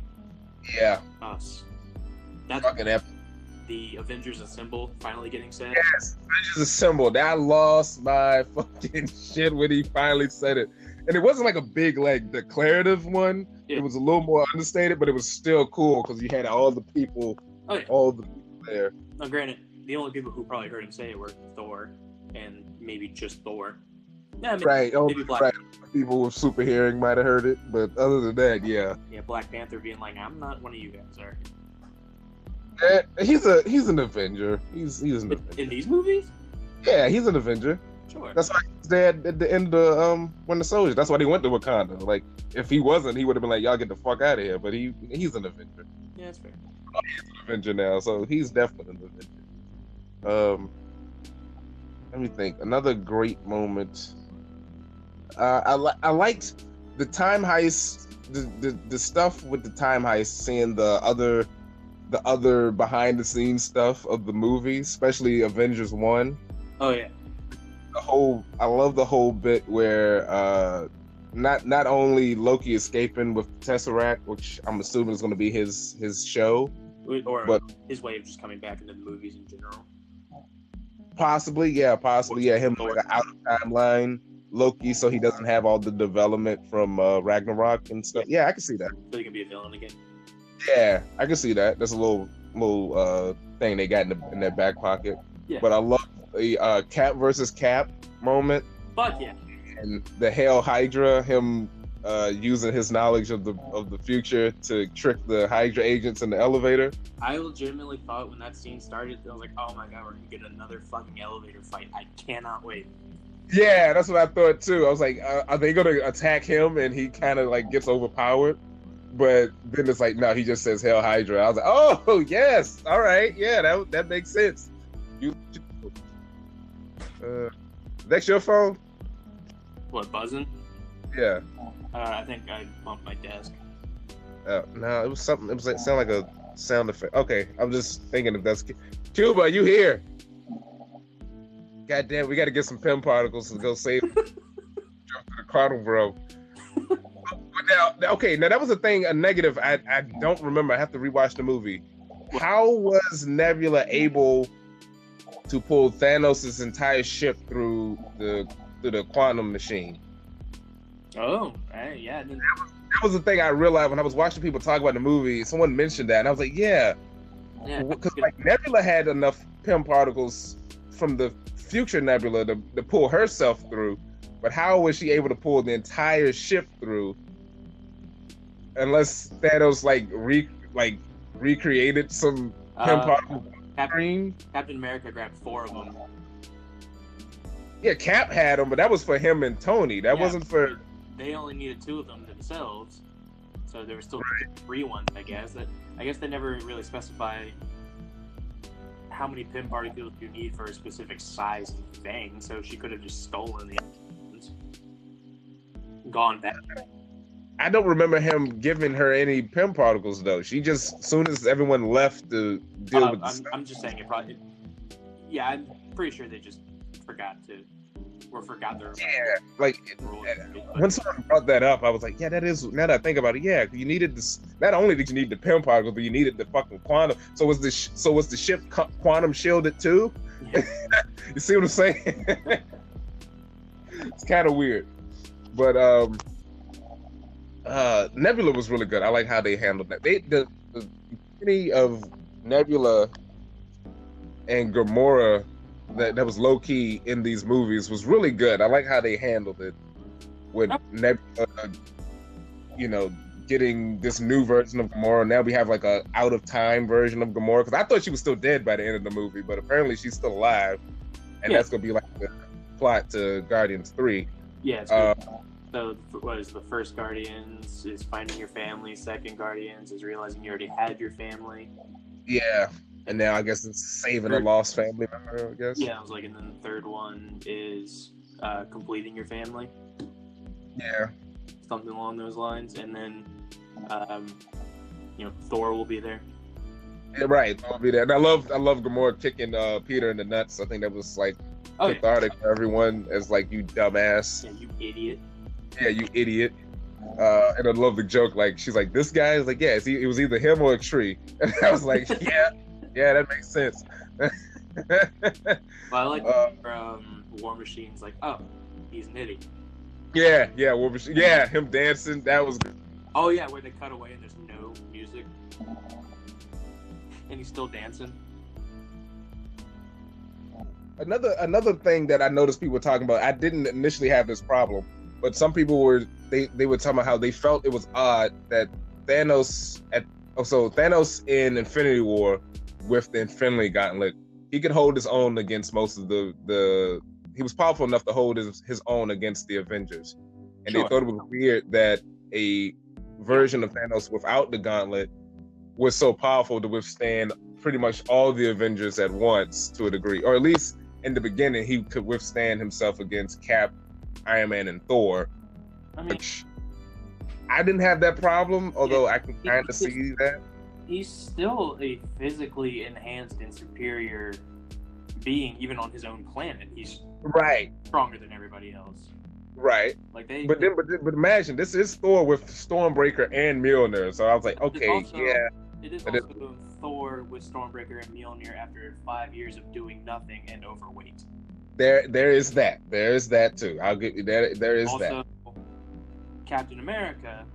Yeah. That's fucking epic. The Avengers Assemble finally getting said. Yes, Avengers Assemble. I lost my fucking shit when he finally said it. And it wasn't like a big, like, declarative one. Yeah. It was a little more understated, but it was still cool because you had all the people, all the people there. Now, granted, the only people who probably heard him say it were Thor and maybe just Thor. Yeah, maybe Black Panther. People with super hearing might have heard it, but other than that, yeah. Yeah, Black Panther being like, I'm not one of you guys, sorry. He's an Avenger. He's an Avenger. In these movies? Yeah, he's an Avenger. Sure. That's why he's there at the end of Winter Soldier. That's why he went to Wakanda. Like, if he wasn't, he would have been like, y'all get the fuck out of here. But he's an Avenger. Yeah, that's fair. He's an Avenger now, so he's definitely an Avenger. Let me think. Another great moment. I liked the time heist, the stuff with the time heist, seeing the other behind the scenes stuff of the movie, especially Avengers 1. Oh yeah. I love the whole bit where not only Loki escaping with Tesseract, which I'm assuming is going to be his show, but his way of just coming back into the movies in general. Possibly, him like an out of timeline Loki, so he doesn't have all the development from Ragnarok and stuff. Yeah, I can see that. So he can be a villain again. Yeah, I can see that. That's a little thing they got in their back pocket. Yeah. But I love the Cap versus Cap moment. Fuck yeah. And the Hail Hydra, him using his knowledge of the future to trick the Hydra agents in the elevator. I legitimately thought when that scene started, I was like, oh my god, we're gonna get another fucking elevator fight. I cannot wait. Yeah, that's what I thought too. I was like, are they gonna attack him and he kind of like gets overpowered? But then it's like, no, he just says Hail Hydra. I was like, oh yes, all right, yeah, that makes sense. That's your phone? What, buzzing? Yeah. I think I bumped my desk. No, it was something. It was like sound like a sound effect. Okay, I'm just thinking if that's Cuba. Are you here? God damn, we got to get some PEM particles to go save. Jump to the quantum, bro. Now that was a negative. I don't remember. I have to rewatch the movie. How was Nebula able to pull Thanos' entire ship through the quantum machine? Oh, yeah. That was the thing I realized when I was watching people talk about the movie. Someone mentioned that, and I was like, yeah. Because like Nebula had enough PEM particles from the future Nebula to pull herself through, but how was she able to pull the entire ship through? Unless Thanos recreated some PEM particles. Captain America grabbed 4 of them. Yeah, Cap had them, but that was for him and Tony. That wasn't for. They only needed 2 of them themselves, so there were still 3 ones. I guess they never really specify how many PEM particles you need for a specific size thing. So she could have just stolen the ones, gone back. I don't remember him giving her any PEM particles though. She just, as soon as everyone left to deal with. I'm just saying it probably. Yeah, I'm pretty sure they just forgot their. Yeah, like when someone brought that up, I was like, yeah, that is. Now that I think about it, yeah, you needed this. Not only did you need the PEM particles, but you needed the fucking quantum. So was the ship quantum shielded too? Yeah. You see what I'm saying? It's kind of weird, but Nebula was really good. I like how they handled that. The beginning of Nebula and Gamora that was low key in these movies was really good. I like how they handled it with getting this new version of Gamora. Now we have like a out of time version of Gamora, because I thought she was still dead by the end of the movie, but apparently she's still alive, and that's gonna be like the plot to Guardians 3. Yeah, it's good. So what is the first Guardians is finding your family, second Guardians is realizing you already had your family. Yeah. And now I guess it's saving a lost family member, I guess. Yeah, I was like, and then the third one is completing your family. Yeah. Something along those lines. And then, Thor will be there. Yeah, right. Thor will be there. And I love Gamora kicking Peter in the nuts. I think that was like cathartic for everyone as like, you dumbass. Yeah, you idiot. Yeah, you idiot. And I love the joke. Like, she's like, this guy is like, yeah, it was either him or a tree. And I was like, yeah, that makes sense. Well, I like War Machine's like, oh, he's nitty. Yeah, War Machine. Yeah, him dancing. That was good. Oh yeah, where they cut away and there's no music, and he's still dancing. Another thing that I noticed people were talking about. I didn't initially have this problem, but some people were they were talking about how they felt it was odd that Thanos in Infinity War with the Infinity Gauntlet, he could hold his own against most of the he was powerful enough to hold his own against the Avengers. And they thought it was weird that a version of Thanos without the gauntlet was so powerful to withstand pretty much all the Avengers at once to a degree. Or at least in the beginning, he could withstand himself against Cap, Iron Man, and Thor. Which I didn't have that problem, although I can kind of see that. He's still a physically enhanced and superior being, even on his own planet. He's stronger than everybody else. Right. Like but imagine this is Thor with Stormbreaker and Mjolnir. So I was like, okay, It is also Thor with Stormbreaker and Mjolnir after 5 years of doing nothing and overweight. There is that. There is that too. I'll give you that. There is also, that. Captain America,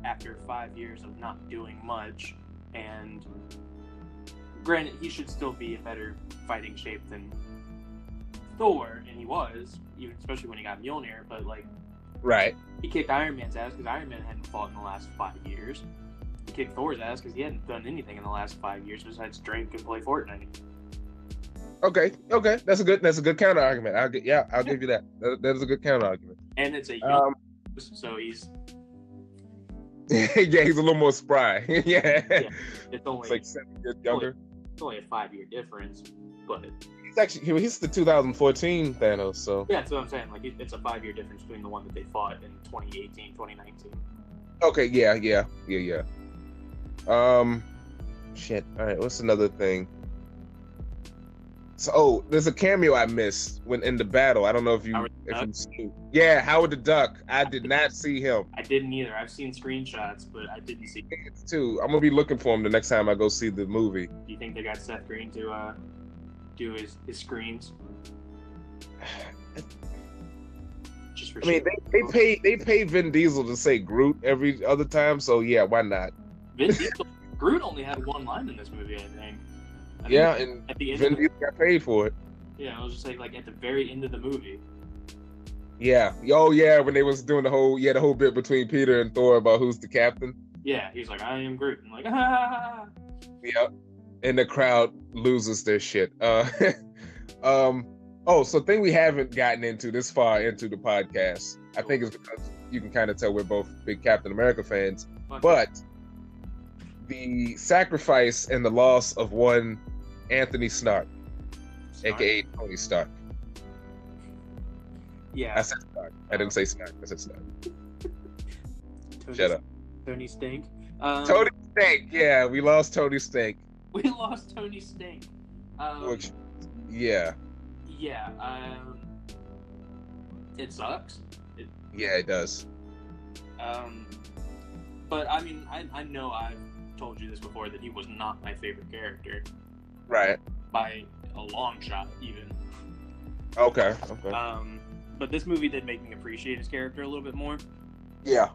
after 5 years of not doing much, and granted, he should still be in better fighting shape than Thor, and he was, even especially when he got Mjolnir, but like, he kicked Iron Man's ass because Iron Man hadn't fought in the last 5 years. He kicked Thor's ass because he hadn't done anything in the last 5 years besides drink and play Fortnite. Okay, that's a good counter argument. I'll give you that. That is a good counter argument. And it's a young, so he's he's a little more spry. yeah, it's only like 7 years younger. It's only a 5-year difference, but he's the 2014 Thanos. So yeah, that's what I'm saying. Like, it's a 5-year difference between the one that they fought in 2018, 2019. Okay, yeah. Shit. All right, what's another thing? So, there's a cameo I missed when in the battle. I don't know if you see. Yeah, Howard the Duck. I did not see him. I didn't either. I've seen screenshots, but I didn't see him. Too. I'm gonna be looking for him the next time I go see the movie. Do you think they got Seth Green to do his screams? Just for they pay Vin Diesel to say Groot every other time, so yeah, why not? Vin Diesel, Groot only had one line in this movie, I think. And at the end Vin Diesel got paid for it. Yeah, I was just like at the very end of the movie. Yeah. Oh yeah, when they was doing the whole bit between Peter and Thor about who's the captain. Yeah, he's like, I am Groot. I'm like, ah. Yeah. And the crowd loses their shit. So thing we haven't gotten into this far into the podcast, I think is because you can kind of tell we're both big Captain America fans, but the sacrifice and the loss of one Anthony Stark, aka Tony Stark. Yeah. I said Stark. I didn't say Stark. I said Stark. Shut up. Tony Stink. Tony Stink. Yeah, we lost Tony Stink. We lost Tony Stink. Yeah. Yeah. It sucks. Yeah, it does. But I mean, I know I've told you this before that he was not my favorite character. Right. By a long shot, even. Okay. But this movie did make me appreciate his character a little bit more. Yeah.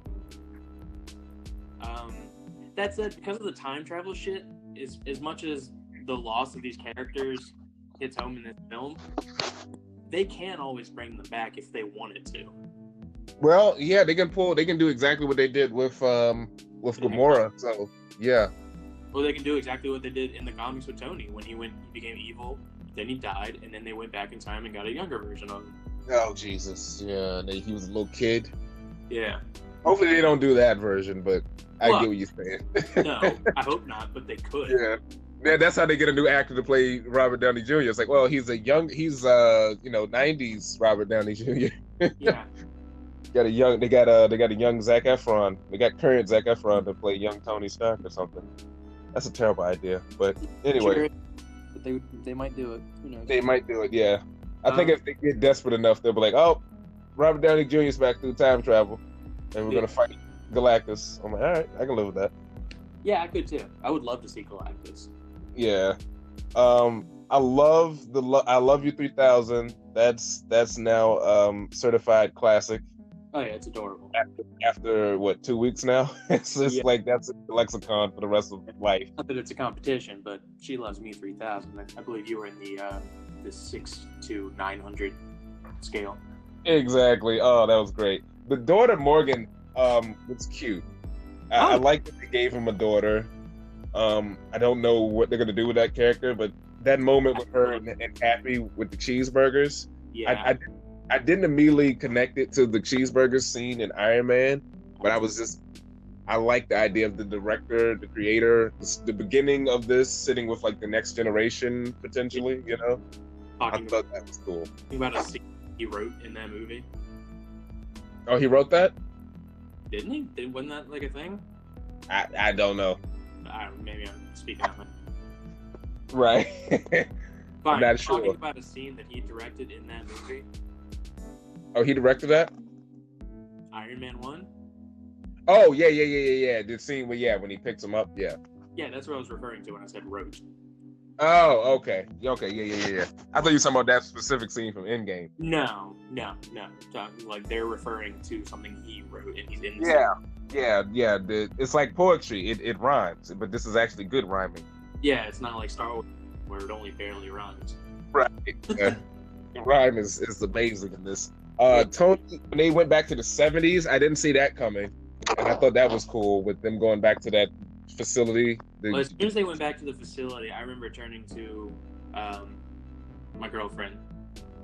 That said, because of the time travel shit, as much as the loss of these characters hits home in this film, they can always bring them back if they wanted to. Well, yeah, they can do exactly what they did with Gamora. So yeah. Or they can do exactly what they did in the comics with Tony when he became evil, then he died, and then they went back in time and got a younger version of him. Oh Jesus, yeah, he was a little kid. Yeah. Hopefully they don't do that version, but I get what you're saying. No, I hope not, but they could. Yeah. Yeah, that's how they get a new actor to play Robert Downey Jr. It's like, well, he's 90s Robert Downey Jr. Yeah. They got a young Zac Efron. They got current Zac Efron to play young Tony Stark or something. That's a terrible idea, but anyway. Sure, but they might do it. Who knows? They might do it, yeah. I think if they get desperate enough, they'll be like, oh, Robert Downey Jr. is back through time travel, and we're gonna fight Galactus. I'm like, all right, I can live with that. Yeah, I could too. I would love to see Galactus. Yeah, I love I Love You 3000. That's now certified classic. Oh yeah, it's adorable. After what, 2 weeks now? It's just like that's a lexicon for the rest of life. Not that it's a competition, but She Loves Me 3000. I believe you were in the 6 to 900 scale. Exactly. Oh, that was great. The daughter Morgan was cute. I like that they gave him a daughter. I don't know what they're gonna do with that character, but that moment with her and Happy with the cheeseburgers, yeah, I didn't immediately connect it to the cheeseburger scene in Iron Man, but I like the idea of the director, the creator, the beginning of this sitting with like the next generation potentially, you know. I thought that was cool. Think about a scene he wrote in that movie. Oh, he wrote that? Didn't he? Wasn't that like a thing? I don't know. Maybe I'm speaking out my... Right. Fine. I'm not sure. Talking about a scene that he directed in that movie. Oh, he directed that? Iron Man 1? Oh, yeah. The scene where, when he picks him up, yeah. Yeah, that's what I was referring to when I said wrote. Oh, okay. Okay, yeah. I thought you were talking about that specific scene from Endgame. No. Like, they're referring to something he wrote and he's in the scene. Yeah. It's like poetry. It rhymes, but this is actually good rhyming. Yeah, it's not like Star Wars where it only barely rhymes. Right. The rhyme is amazing in this. Tony, when they went back to the 70s, I didn't see that coming. And I thought that was cool with them going back to that facility. Well, as soon as they went back to the facility, I remember turning to my girlfriend.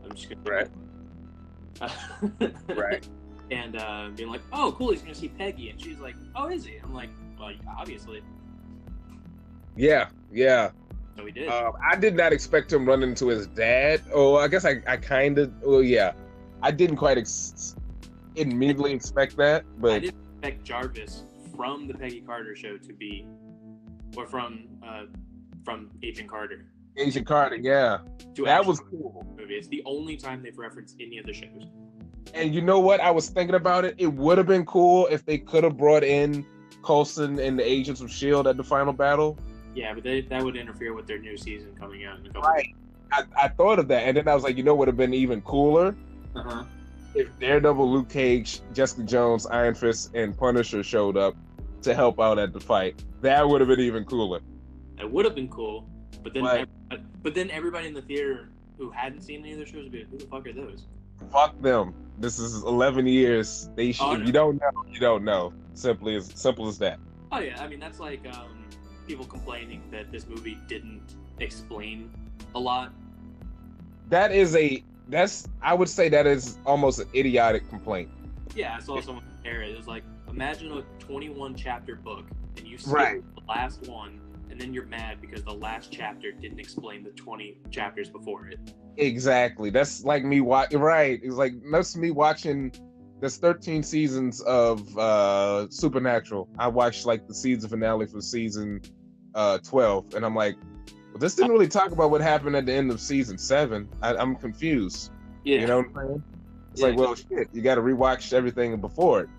I'm just gonna right. And being like, "Oh, cool, he's gonna see Peggy," and she's like, "Oh, is he?" I'm like, "Well, obviously." Yeah. So he did. I did not expect him running into his dad. Oh, I guess I kind of. Well, yeah, I didn't quite immediately expect that, but I didn't expect Jarvis from the Peggy Carter show to be, or from Agent Carter. Agent Carter, yeah, that was cool. Movie. It's the only time they've referenced any of the shows. And you know what? I was thinking about it. It would have been cool if they could have brought in Coulson and the Agents of S.H.I.E.L.D. at the final battle. Yeah, but that would interfere with their new season coming out in a couple Right. I thought of that, and then I was like, you know what would have been even cooler? Uh-huh. If Daredevil, Luke Cage, Jessica Jones, Iron Fist, and Punisher showed up to help out at the fight. That would have been even cooler. It would have been cool, but then everybody in the theater who hadn't seen any of the shows would be like, who the fuck are those? Fuck them. This is 11 years. They should. If you don't know, you don't know. Simple as that. Oh yeah, I mean that's like people complaining that this movie didn't explain a lot. I would say that is almost an idiotic complaint. Yeah, I saw someone compare it. It was like, imagine a 21 chapter book and you skip the last one, and then you're mad because the last chapter didn't explain the 20 chapters before it. Exactly. That's like me watching. Right. It's like that's me watching. There's 13 seasons of Supernatural. I watched like the season finale for season 12, and I'm like, well, this didn't really talk about what happened at the end of season 7. I'm confused. Yeah. You know what I'm saying? It's like, well, shit, you got to rewatch everything before it.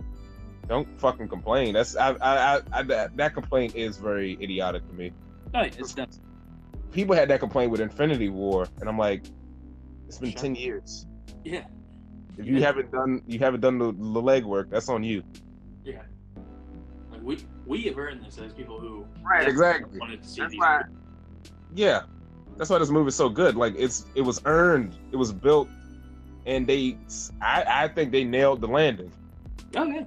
Don't fucking complain. That's that complaint is very idiotic to me. Oh, it's nuts. People had that complaint with Infinity War, and I'm like, it's been 10 years. Yeah. If you haven't done the legwork, that's on you. Yeah. Like we have earned this as people who exactly wanted to see these. Yeah. That's why this movie is so good. Like it was earned, it was built, and I think they nailed the landing. Oh yeah.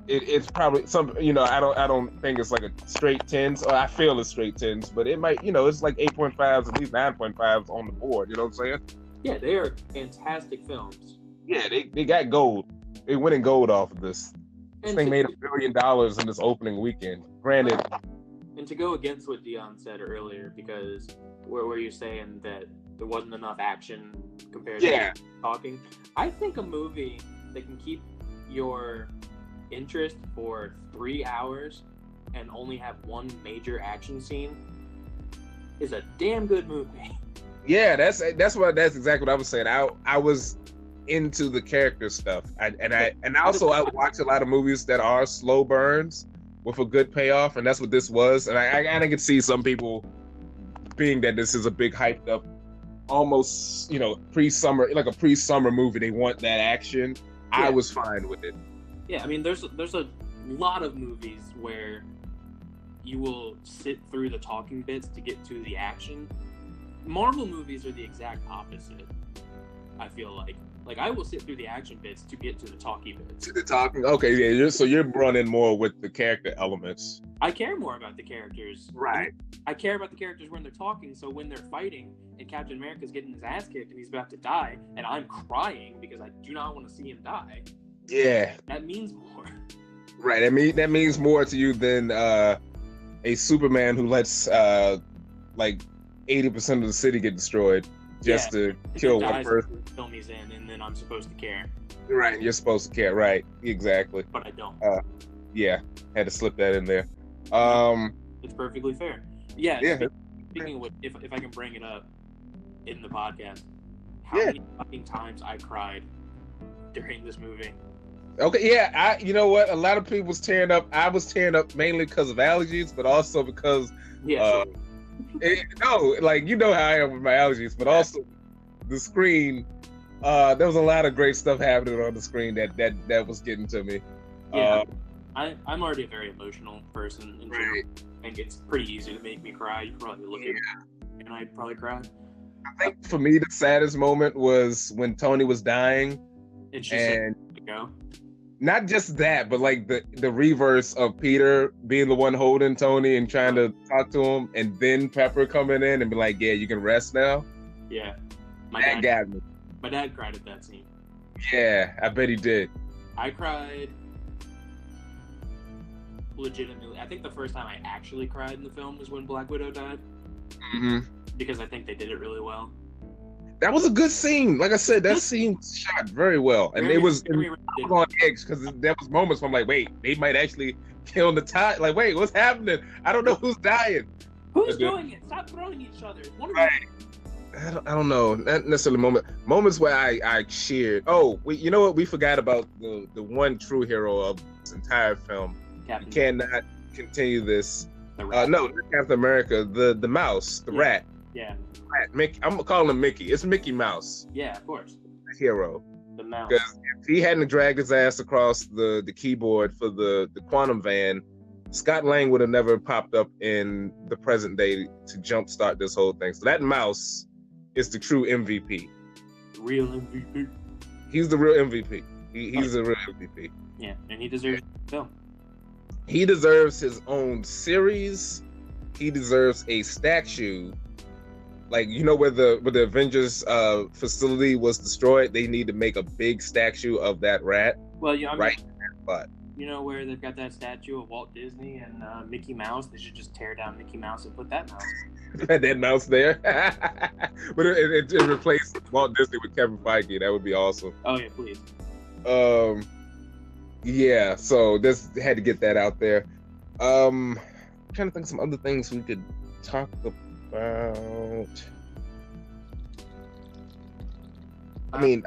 It's probably some, I don't think it's like a straight 10s, or I feel it's straight 10s, but it might, it's like 8.5s, at least 9.5s on the board. You know what I'm saying? Yeah, they are fantastic films. Yeah, they got gold. They winning gold off of this. This thing made $1 billion in this opening weekend. Granted. And to go against what Dion said earlier, because where you're saying that there wasn't enough action compared to talking, I think a movie that can keep your interest for 3 hours and only have one major action scene is a damn good movie. Yeah, that's exactly what I was saying. I was into the character stuff, I watch a lot of movies that are slow burns with a good payoff, and that's what this was. And I can see some people being that this is a big hyped up, almost pre-summer, like a pre-summer movie. They want that action. Yeah. I was fine with it. Yeah, I mean, there's a lot of movies where you will sit through the talking bits to get to the action. Marvel movies are the exact opposite, I feel like. Like, I will sit through the action bits to get to the talky bits. To the talking? Okay, yeah, so you're running more with the character elements. I care more about the characters. Right. I care about the characters when they're talking, so when they're fighting and Captain America's getting his ass kicked and he's about to die, and I'm crying because I do not want to see him die. Yeah. That means more. Right, that means more to you than a Superman who lets like 80% of the city get destroyed just to kill one person. The film he's in, and then I'm supposed to care. Right, you're supposed to care. Right, exactly. But I don't. Yeah, had to slip that in there. It's perfectly fair. Yeah. Speaking of which, if I can bring it up in the podcast, how many fucking times I cried during this movie? Okay, yeah, you know what? A lot of people was tearing up. I was tearing up mainly because of allergies, but also because sure. Like, you know how I am with my allergies, but also the screen. There was a lot of great stuff happening on the screen that was getting to me. Yeah, I'm already a very emotional person, and I think it's pretty easy to make me cry. You probably look at me, and I'd probably cry. I think for me the saddest moment was when Tony was dying, and not just that, but like the reverse of Peter being the one holding Tony and trying to talk to him, and then Pepper coming in and be like, "Yeah, you can rest now." Yeah, that got me. My dad cried at that scene. Yeah, I bet he did. I cried legitimately. I think the first time I actually cried in the film was when Black Widow died. Mm-hmm. Because I think they did it really well. That was a good scene. Like I said, that scene shot very well. And I was on edge because there was moments where I'm like, wait, they might actually kill the tie. Like, wait, what's happening? I don't know who's dying. Who's doing it? Stop throwing each other. I don't know. Not necessarily moments where I cheered. Oh, you know what? We forgot about the one true hero of this entire film. Captain. You cannot continue this. No, not Captain America. The mouse, the rat. Yeah. Rat. Mickey. I'm calling him Mickey. It's Mickey Mouse. Yeah, of course. The hero. The mouse. Because if he hadn't dragged his ass across the keyboard for the quantum van, Scott Lang would have never popped up in the present day to jumpstart this whole thing. So that mouse is the true MVP. Real MVP. He's the real MVP. He's the real MVP. Yeah, and he deserves the film. He deserves his own series. He deserves a statue. Like, you know where the Avengers facility was destroyed? They need to make a big statue of that rat. Well, yeah, right. But you know where they've got that statue of Walt Disney and Mickey Mouse? They should just tear down Mickey Mouse and put that mouse. That mouse there. But it replaced Walt Disney with Kevin Feige. That would be awesome. Oh yeah, please. Yeah. So this had to get that out there. I'm trying to think of some other things we could talk about. I mean,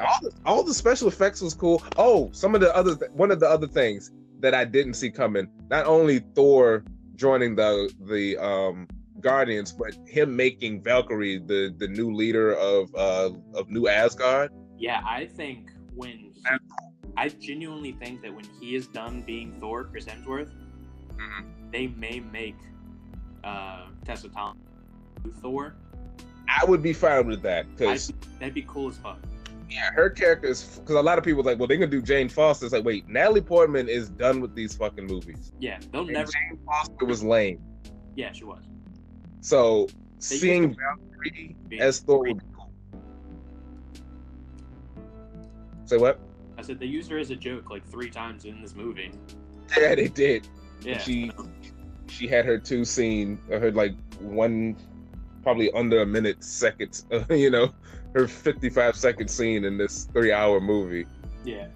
all the special effects was cool. Oh, one of the other things that I didn't see coming. Not only Thor joining the Guardians, but him making Valkyrie the new leader of New Asgard. Yeah, I genuinely think that when he is done being Thor, Chris Hemsworth, they may make Tessa Thompson Thor, I would be fine with that because that'd be cool as fuck. Yeah, her character is because a lot of people are like, well, they're gonna do Jane Foster. It's like, wait, Natalie Portman is done with these fucking movies. Yeah, they'll never. Jane Foster was lame. Yeah, she was. So seeing Valkyrie as Thor would be cool. Say what? I said they used her as a joke like 3 times in this movie. Yeah, they did. Yeah, she had her 2 scene, her like one, probably under a minute seconds. Her 55-second scene in this 3-hour movie. Yeah.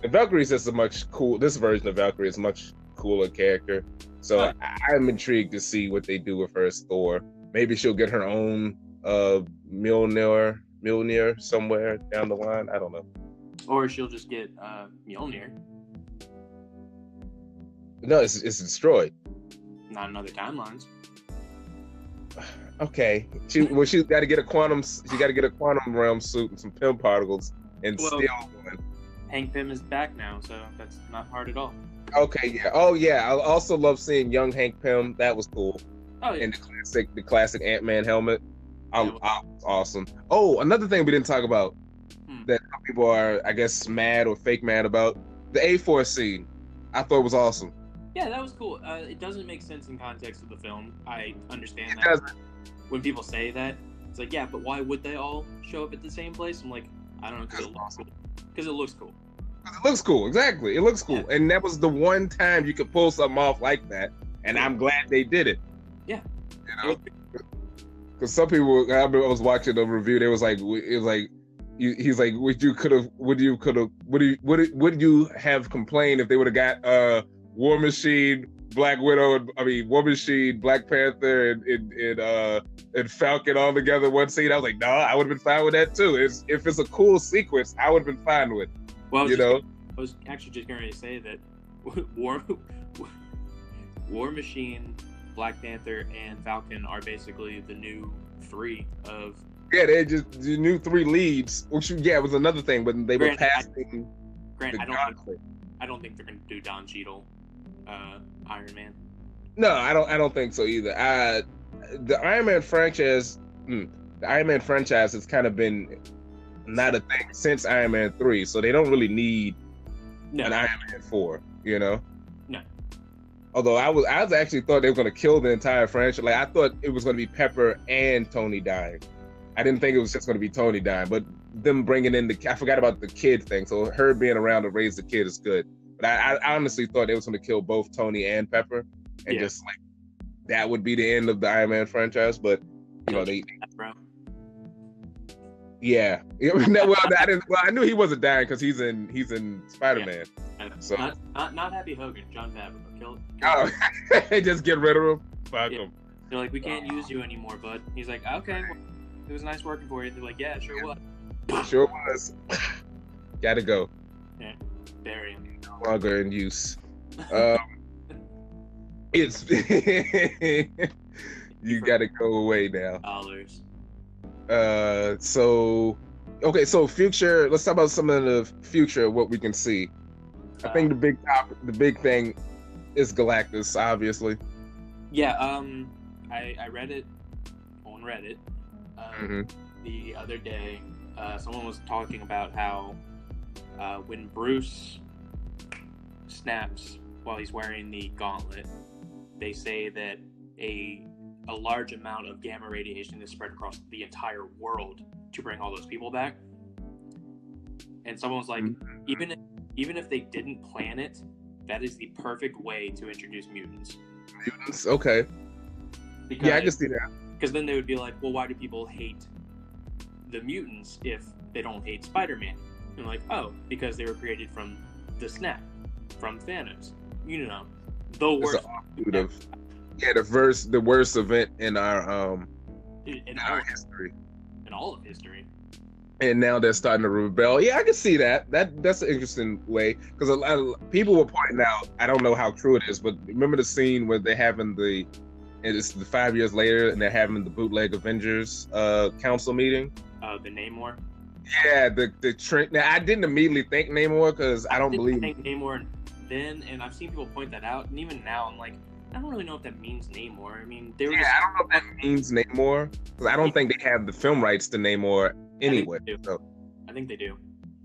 And Valkyrie's just this version of Valkyrie is a much cooler character. So I'm intrigued to see what they do with her as Thor. Maybe she'll get her own Mjolnir somewhere down the line. I don't know. Or she'll just get Mjolnir. No, it's destroyed. Not in other timelines. Okay, she's got to get a quantum. She got to get a quantum realm suit and some Pym particles and still one. Hank Pym is back now, so that's not hard at all. Okay, yeah. Oh yeah, I also love seeing young Hank Pym. That was cool. Oh yeah. And the classic Ant-Man helmet. Awesome. Oh, another thing we didn't talk about that people are, I guess, mad or fake mad about, the A-Force scene. I thought it was awesome. Yeah, that was cool. It doesn't make sense in context of the film. I understand It that. doesn't. When people say that, it's like, yeah, but why would they all show up at the same place? I'm like, I don't know, because it looks cool. Because it looks cool. It looks cool, exactly. It looks cool. Yeah. And that was the one time you could pull something off like that. And I'm glad they did it. Yeah. Because some people, I remember I was watching the review, they was like, he's like, would you have complained if they would have got War Machine, Black Widow, War Machine, Black Panther, and Falcon all together in one scene? I was like, no, I would have been fine with that too. If it's a cool sequence, I would have been fine with. Well, I was actually just going to say that War Machine, Black Panther, and Falcon are basically the new 3 of. Yeah, they just the new 3 leads. Which it was another thing, but they were passing. I don't think they're going to do Don Cheadle, Iron Man. No, I don't think so either. The Iron Man franchise has kind of been not a thing since Iron Man 3, so they don't really need an Iron Man 4, No. Although I was actually thought they were going to kill the entire franchise. Like, I thought it was going to be Pepper and Tony dying. I didn't think it was just going to be Tony dying, but them bringing in I forgot about the kid thing. So her being around to raise the kid is good. But I honestly thought they was going to kill both Tony and Pepper, and just like that would be the end of the Iron Man franchise. But they. Yeah. I knew he wasn't dying because he's in Spider-Man. Yeah. So not Happy Hogan, John Favreau. Kill just get rid of him. Fuck him. They're like, we can't use you anymore, bud. He's like, okay, well, it was nice working for you. They're like, yeah, sure was. Sure was. Gotta go. Yeah, bury him. No longer in use. It's you gotta go away now. Dollars. So future. Let's talk about some of the future. What we can see. I think the big thing is Galactus, obviously. Yeah. I read it on Reddit the other day. Someone was talking about how when Bruce snaps while he's wearing the gauntlet, they say that a large amount of gamma radiation is spread across the entire world to bring all those people back. And someone was like, even if they didn't plan it, that is the perfect way to introduce mutants. Mutants, okay. Because, I can see that. Because then they would be like, well, why do people hate the mutants if they don't hate Spider-Man? And like, oh, because they were created from the snap, from Thanos. The worst. The worst event in our history. In all of history. And now they're starting to rebel. Yeah, I can see that. That's an interesting way, because a lot of people were pointing out. I don't know how true it is, but remember the scene where they're having it's the 5 years later, and they're having the bootleg Avengers council meeting. The Namor. Yeah, the Trent. Now I didn't immediately think Namor because I don't believe Namor then, and I've seen people point that out, and even now I'm like, I don't really know if that means Namor. I mean, they were I don't know if that means Namor, because I don't think they have the film rights to Namor anyway. I think they do.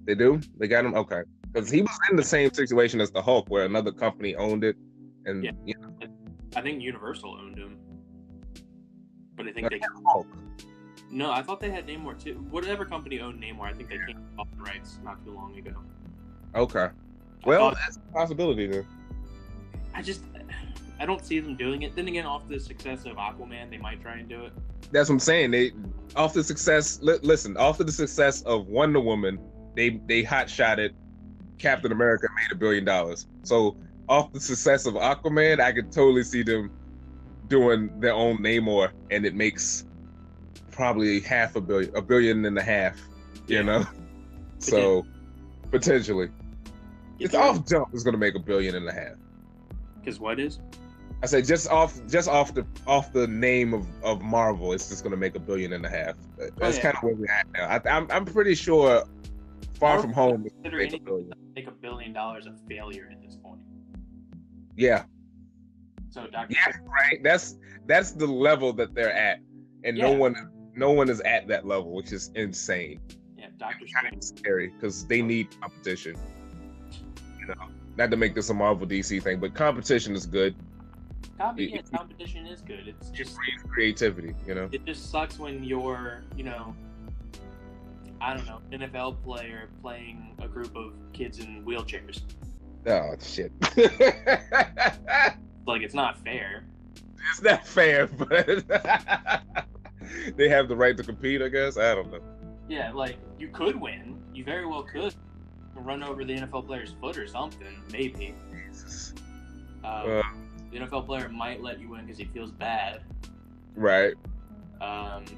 They do? They got him? Okay. Because he was in the same situation as the Hulk, where another company owned it. And, you know. I think Universal owned him. But I think they... Hulk. No, I thought they had Namor too. Whatever company owned Namor, I think they came off the rights not too long ago. Okay. Well, that's a possibility then. I don't see them doing it. Then again, off the success of Aquaman, they might try and do it. That's what I'm saying. Off the success of Wonder Woman, they hot-shotted Captain America, made $1 billion. So off the success of Aquaman, I could totally see them doing their own Namor, and it makes probably $500 million, $1.5 billion, you know? So potentially. It's off jump is going to make $1.5 billion. Because what is? I say just off the name of Marvel, it's just going to make $1.5 billion. That's kind of where we're at now. I'm pretty sure Far From Home is going to make $1 billion a failure at this point. Yeah. So Dr. Yeah, right. That's the level that they're at, and no one is at that level, which is insane. Yeah, Doctor Strange. Scary because they need competition. You know, not to make this a Marvel DC thing, but competition is good. Competition is good. It's just creativity. You know, it just sucks when you're, I don't know, NFL player playing a group of kids in wheelchairs. Oh shit. Like, it's not fair. It's not fair, but they have the right to compete, I guess. I don't know. Yeah, like, you could win. You very well could run over the NFL player's foot or something, maybe. Jesus. The NFL player might let you win because he feels bad. Right. That's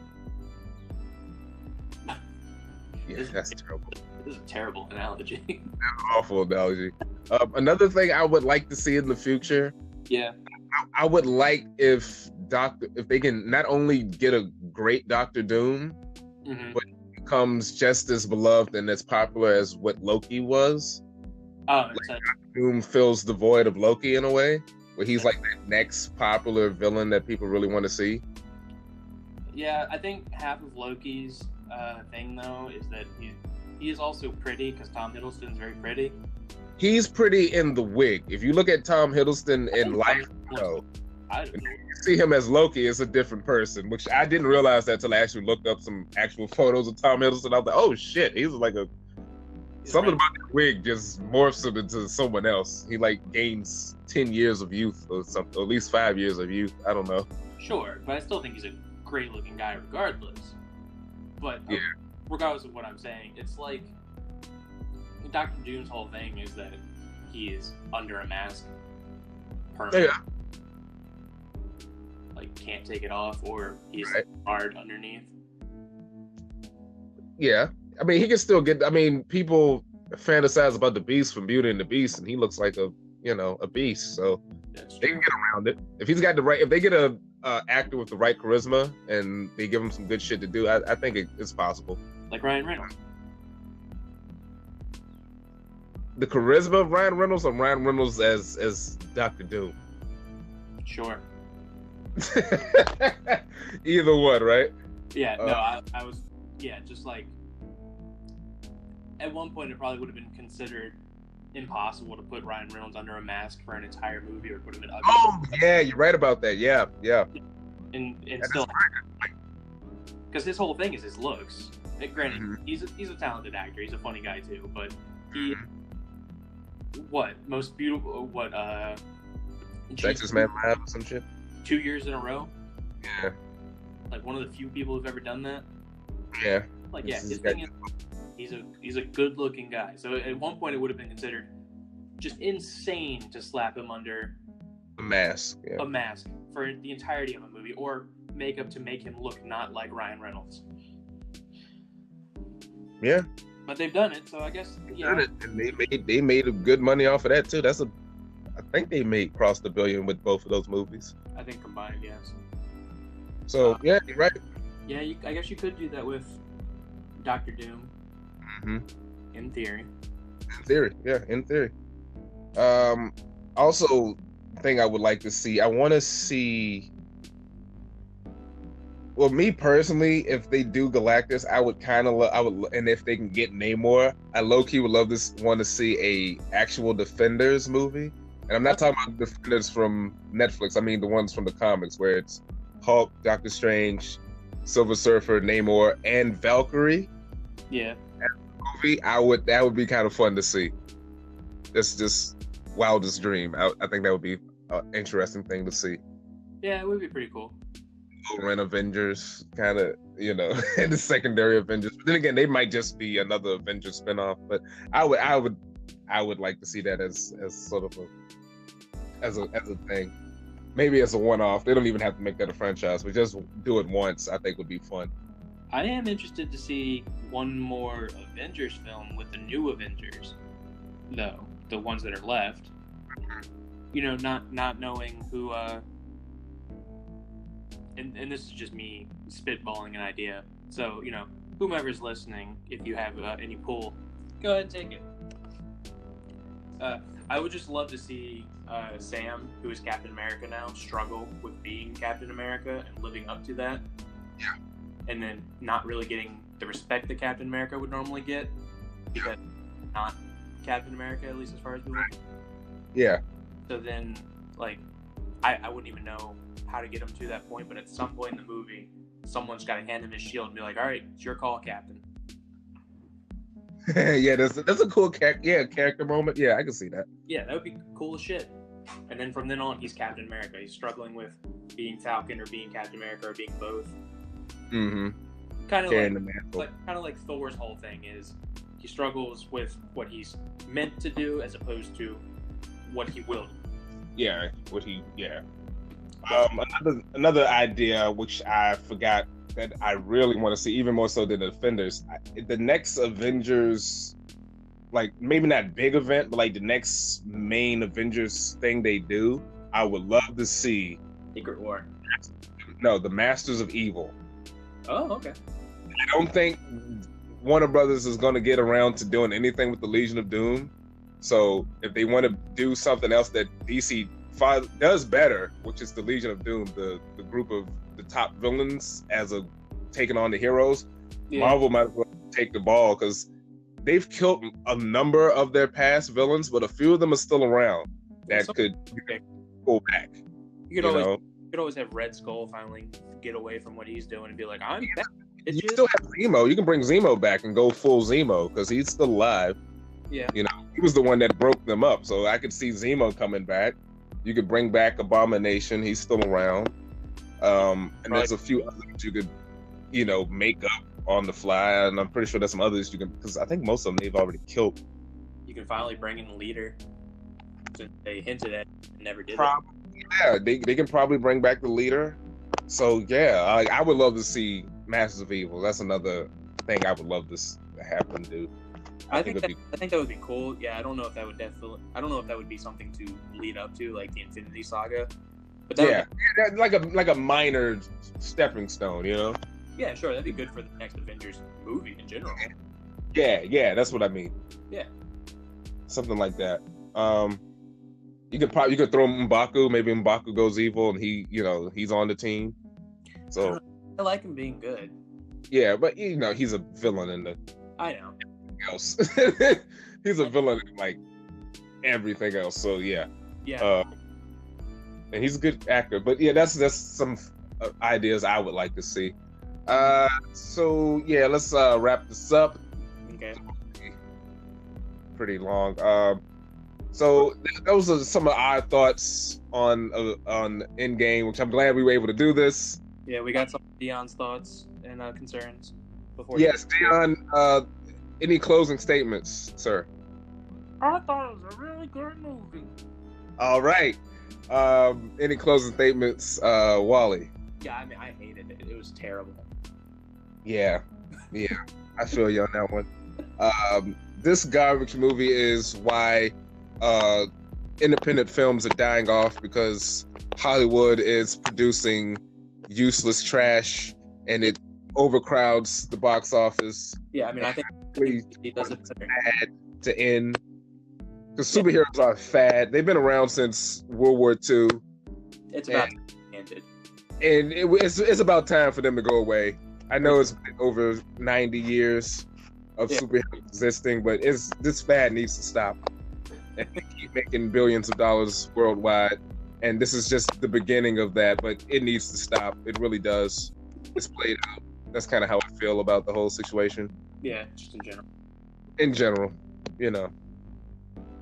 terrible. This is a terrible analogy. That's an awful analogy. Another thing I would like to see in the future. Yeah. I would like if they can not only get a great Doctor Doom, but becomes just as beloved and as popular as what Loki was. Doctor Doom fills the void of Loki in a way, where he's like the next popular villain that people really want to see. Yeah, I think half of Loki's thing though is that he is also pretty because Tom Hiddleston's very pretty. He's pretty in the wig. If you look at Tom Hiddleston in life, you see him as Loki, it's a different person, which I didn't realize that until I actually looked up some actual photos of Tom Hiddleston. I was like, oh shit, he's like something about the wig just morphs him into someone else. He like gains 10 years of youth or something, or at least 5 years of youth. I don't know. Sure, but I still think he's a great looking guy regardless. But regardless of what I'm saying, it's like Dr. Doom's whole thing is that he is under a mask permanently. Yeah. Like, can't take it off, or he's hard underneath. Yeah. I mean, he can still get... I mean, people fantasize about the Beast from Beauty and the Beast, and he looks like a beast, so they can get around it. If he's got the right... If they get a actor with the right charisma, and they give him some good shit to do, I think it's possible. Like Ryan Reynolds. The charisma of Ryan Reynolds, or Ryan Reynolds as Dr. Doom? Sure. Either one, right? Yeah, no, I was, just like, at one point it probably would have been considered impossible to put Ryan Reynolds under a mask for an entire movie or put him in ugly. Oh, yeah, you're right about that. Yeah. And still, because his whole thing is his looks. Granted, he's a talented actor. He's a funny guy too, but he... most beautiful, Texas Man Lab or some shit? 2 years in a row? Yeah. Like, one of the few people who've ever done that? Yeah. Like, his thing is, he's a good looking guy. So at one point it would have been considered just insane to slap him under a mask. Yeah. A mask for the entirety of a movie, or makeup to make him look not like Ryan Reynolds. Yeah. But they've done it, so I guess and they made good money off of that too. I think they crossed $1 billion with both of those movies. I think combined, yes. So you're right. Yeah, I guess you could do that with Doctor Doom. In theory. In theory. Also, thing I would like to see. I want to see. Well, me personally, if they do Galactus, I would kind of, and if they can get Namor, I low key would love want to see a actual Defenders movie. And I'm not talking about Defenders from Netflix. I mean the ones from the comics, where it's Hulk, Doctor Strange, Silver Surfer, Namor, and Valkyrie. Yeah. Movie, that would be kind of fun to see. That's just wildest dream. I think that would be an interesting thing to see. Yeah, it would be pretty cool. Rent Avengers, kind of, and the secondary Avengers. But then again, they might just be another Avengers spinoff. But I would like to see that as sort of as a thing. Maybe as a one-off. They don't even have to make that a franchise, but just do it once. I think would be fun. I am interested to see one more Avengers film with the new Avengers, though, the ones that are left. Not knowing who. And this is just me spitballing an idea. So, whomever's listening, if you have any pull, go ahead and take it. I would just love to see Sam, who is Captain America now, struggle with being Captain America and living up to that. Yeah. And then not really getting the respect that Captain America would normally get, because not Captain America, at least as far as we look. Yeah. So then, I wouldn't even know how to get him to that point, but at some point in the movie, someone's got to hand him his shield and be like, all right, it's your call, Captain. Yeah, that's a cool character moment. Yeah, I can see that. Yeah, that would be cool as shit. And then from then on, he's Captain America. He's struggling with being Falcon or being Captain America or being both. Mm-hmm. Kind of like Thor's whole thing is he struggles with what he's meant to do as opposed to what he will do. Yeah, another idea which I forgot that I really want to see, even more so than the Defenders, the next Avengers, maybe not big event, but the next main Avengers thing they do, I would love to see Secret War. No, the Masters of Evil. Oh, okay. I don't think Warner Brothers is going to get around to doing anything with the Legion of Doom. So if they want to do something else that DC does better, which is the Legion of Doom, the group of the top villains taking on the heroes, Marvel might as well take the ball, because they've killed a number of their past villains, but a few of them are still around that could go back. You could always have Red Skull finally get away from what he's doing and be like, I'm back. You still have Zemo. You can bring Zemo back and go full Zemo, because he's still alive. Yeah. He was the one that broke them up, so I could see Zemo coming back. You could bring back Abomination. He's still around. And there's a few others you could, make up on the fly. And I'm pretty sure there's some others you can, because I think most of them they've already killed. You can finally bring in the leader. Since they hinted at and never did it. Yeah, they can probably bring back the leader. So, yeah, I would love to see Masters of Evil. That's another thing I would love to happen, dude. I think that would be cool. Yeah, I don't know if that would be something to lead up to, like the Infinity Saga. But like a minor stepping stone, Yeah, sure, that'd be good for the next Avengers movie in general. Yeah, that's what I mean. Yeah, something like that. You could throw M'Baku. Maybe M'Baku goes evil, and he's on the team. So I like him being good. Yeah, but he's a villain in the. I know. Else. He's a villain in everything else. So yeah. And he's a good actor. But yeah, that's some ideas I would like to see. So yeah, let's wrap this up. Okay. Pretty long. So those are some of our thoughts on Endgame, which I'm glad we were able to do this. Yeah, we got some of Dion's thoughts and concerns before. Yes, Dion. Any closing statements, sir? I thought it was a really good movie. All right. Any closing statements, Wally? Yeah, I mean, I hated it. It was terrible. Yeah. I feel you on that one. This garbage movie is why independent films are dying off, because Hollywood is producing useless trash, and it overcrowds the box office. Yeah, I mean, I think it doesn't bad to end. Because superheroes are a fad. They've been around since World War II. It's about ended. And it's about time for them to go away. I know it's been over 90 years of superheroes existing, but this fad needs to stop. And they keep making billions of dollars worldwide. And this is just the beginning of that, but it needs to stop. It really does. It's played out. That's kind of how I feel about the whole situation. Yeah, just in general. In general, you know.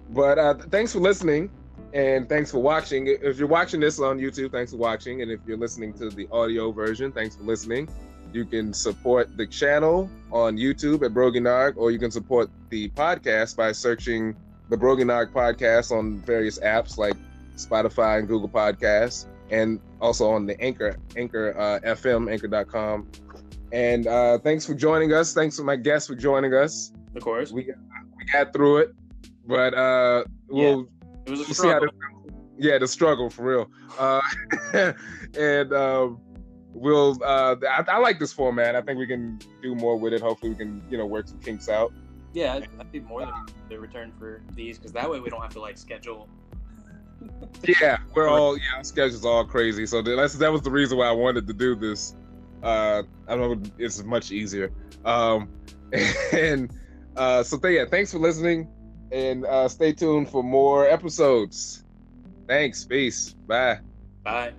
But thanks for listening, and thanks for watching. If you're watching this on YouTube, thanks for watching. And if you're listening to the audio version, thanks for listening. You can support the channel on YouTube at BrogiNaric, or you can support the podcast by searching the BrogiNaric podcast on various apps like Spotify and Google Podcasts, and also on the Anchor FM, anchor.com. And thanks for joining us. Thanks to my guests for joining us. Of course. We got through it, but it was a struggle. The struggle for real. And I like this format. I think we can do more with it. Hopefully we can, work some kinks out. Yeah, I'd be more than the return for these, because that way we don't have to schedule. Yeah, our schedule's all crazy. So that was the reason why I wanted to do this. I know it's much easier. Thanks for listening, and stay tuned for more episodes. Thanks. Peace. Bye. Bye.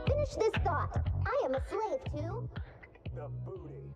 Finish this thought. I am a slave to the booty.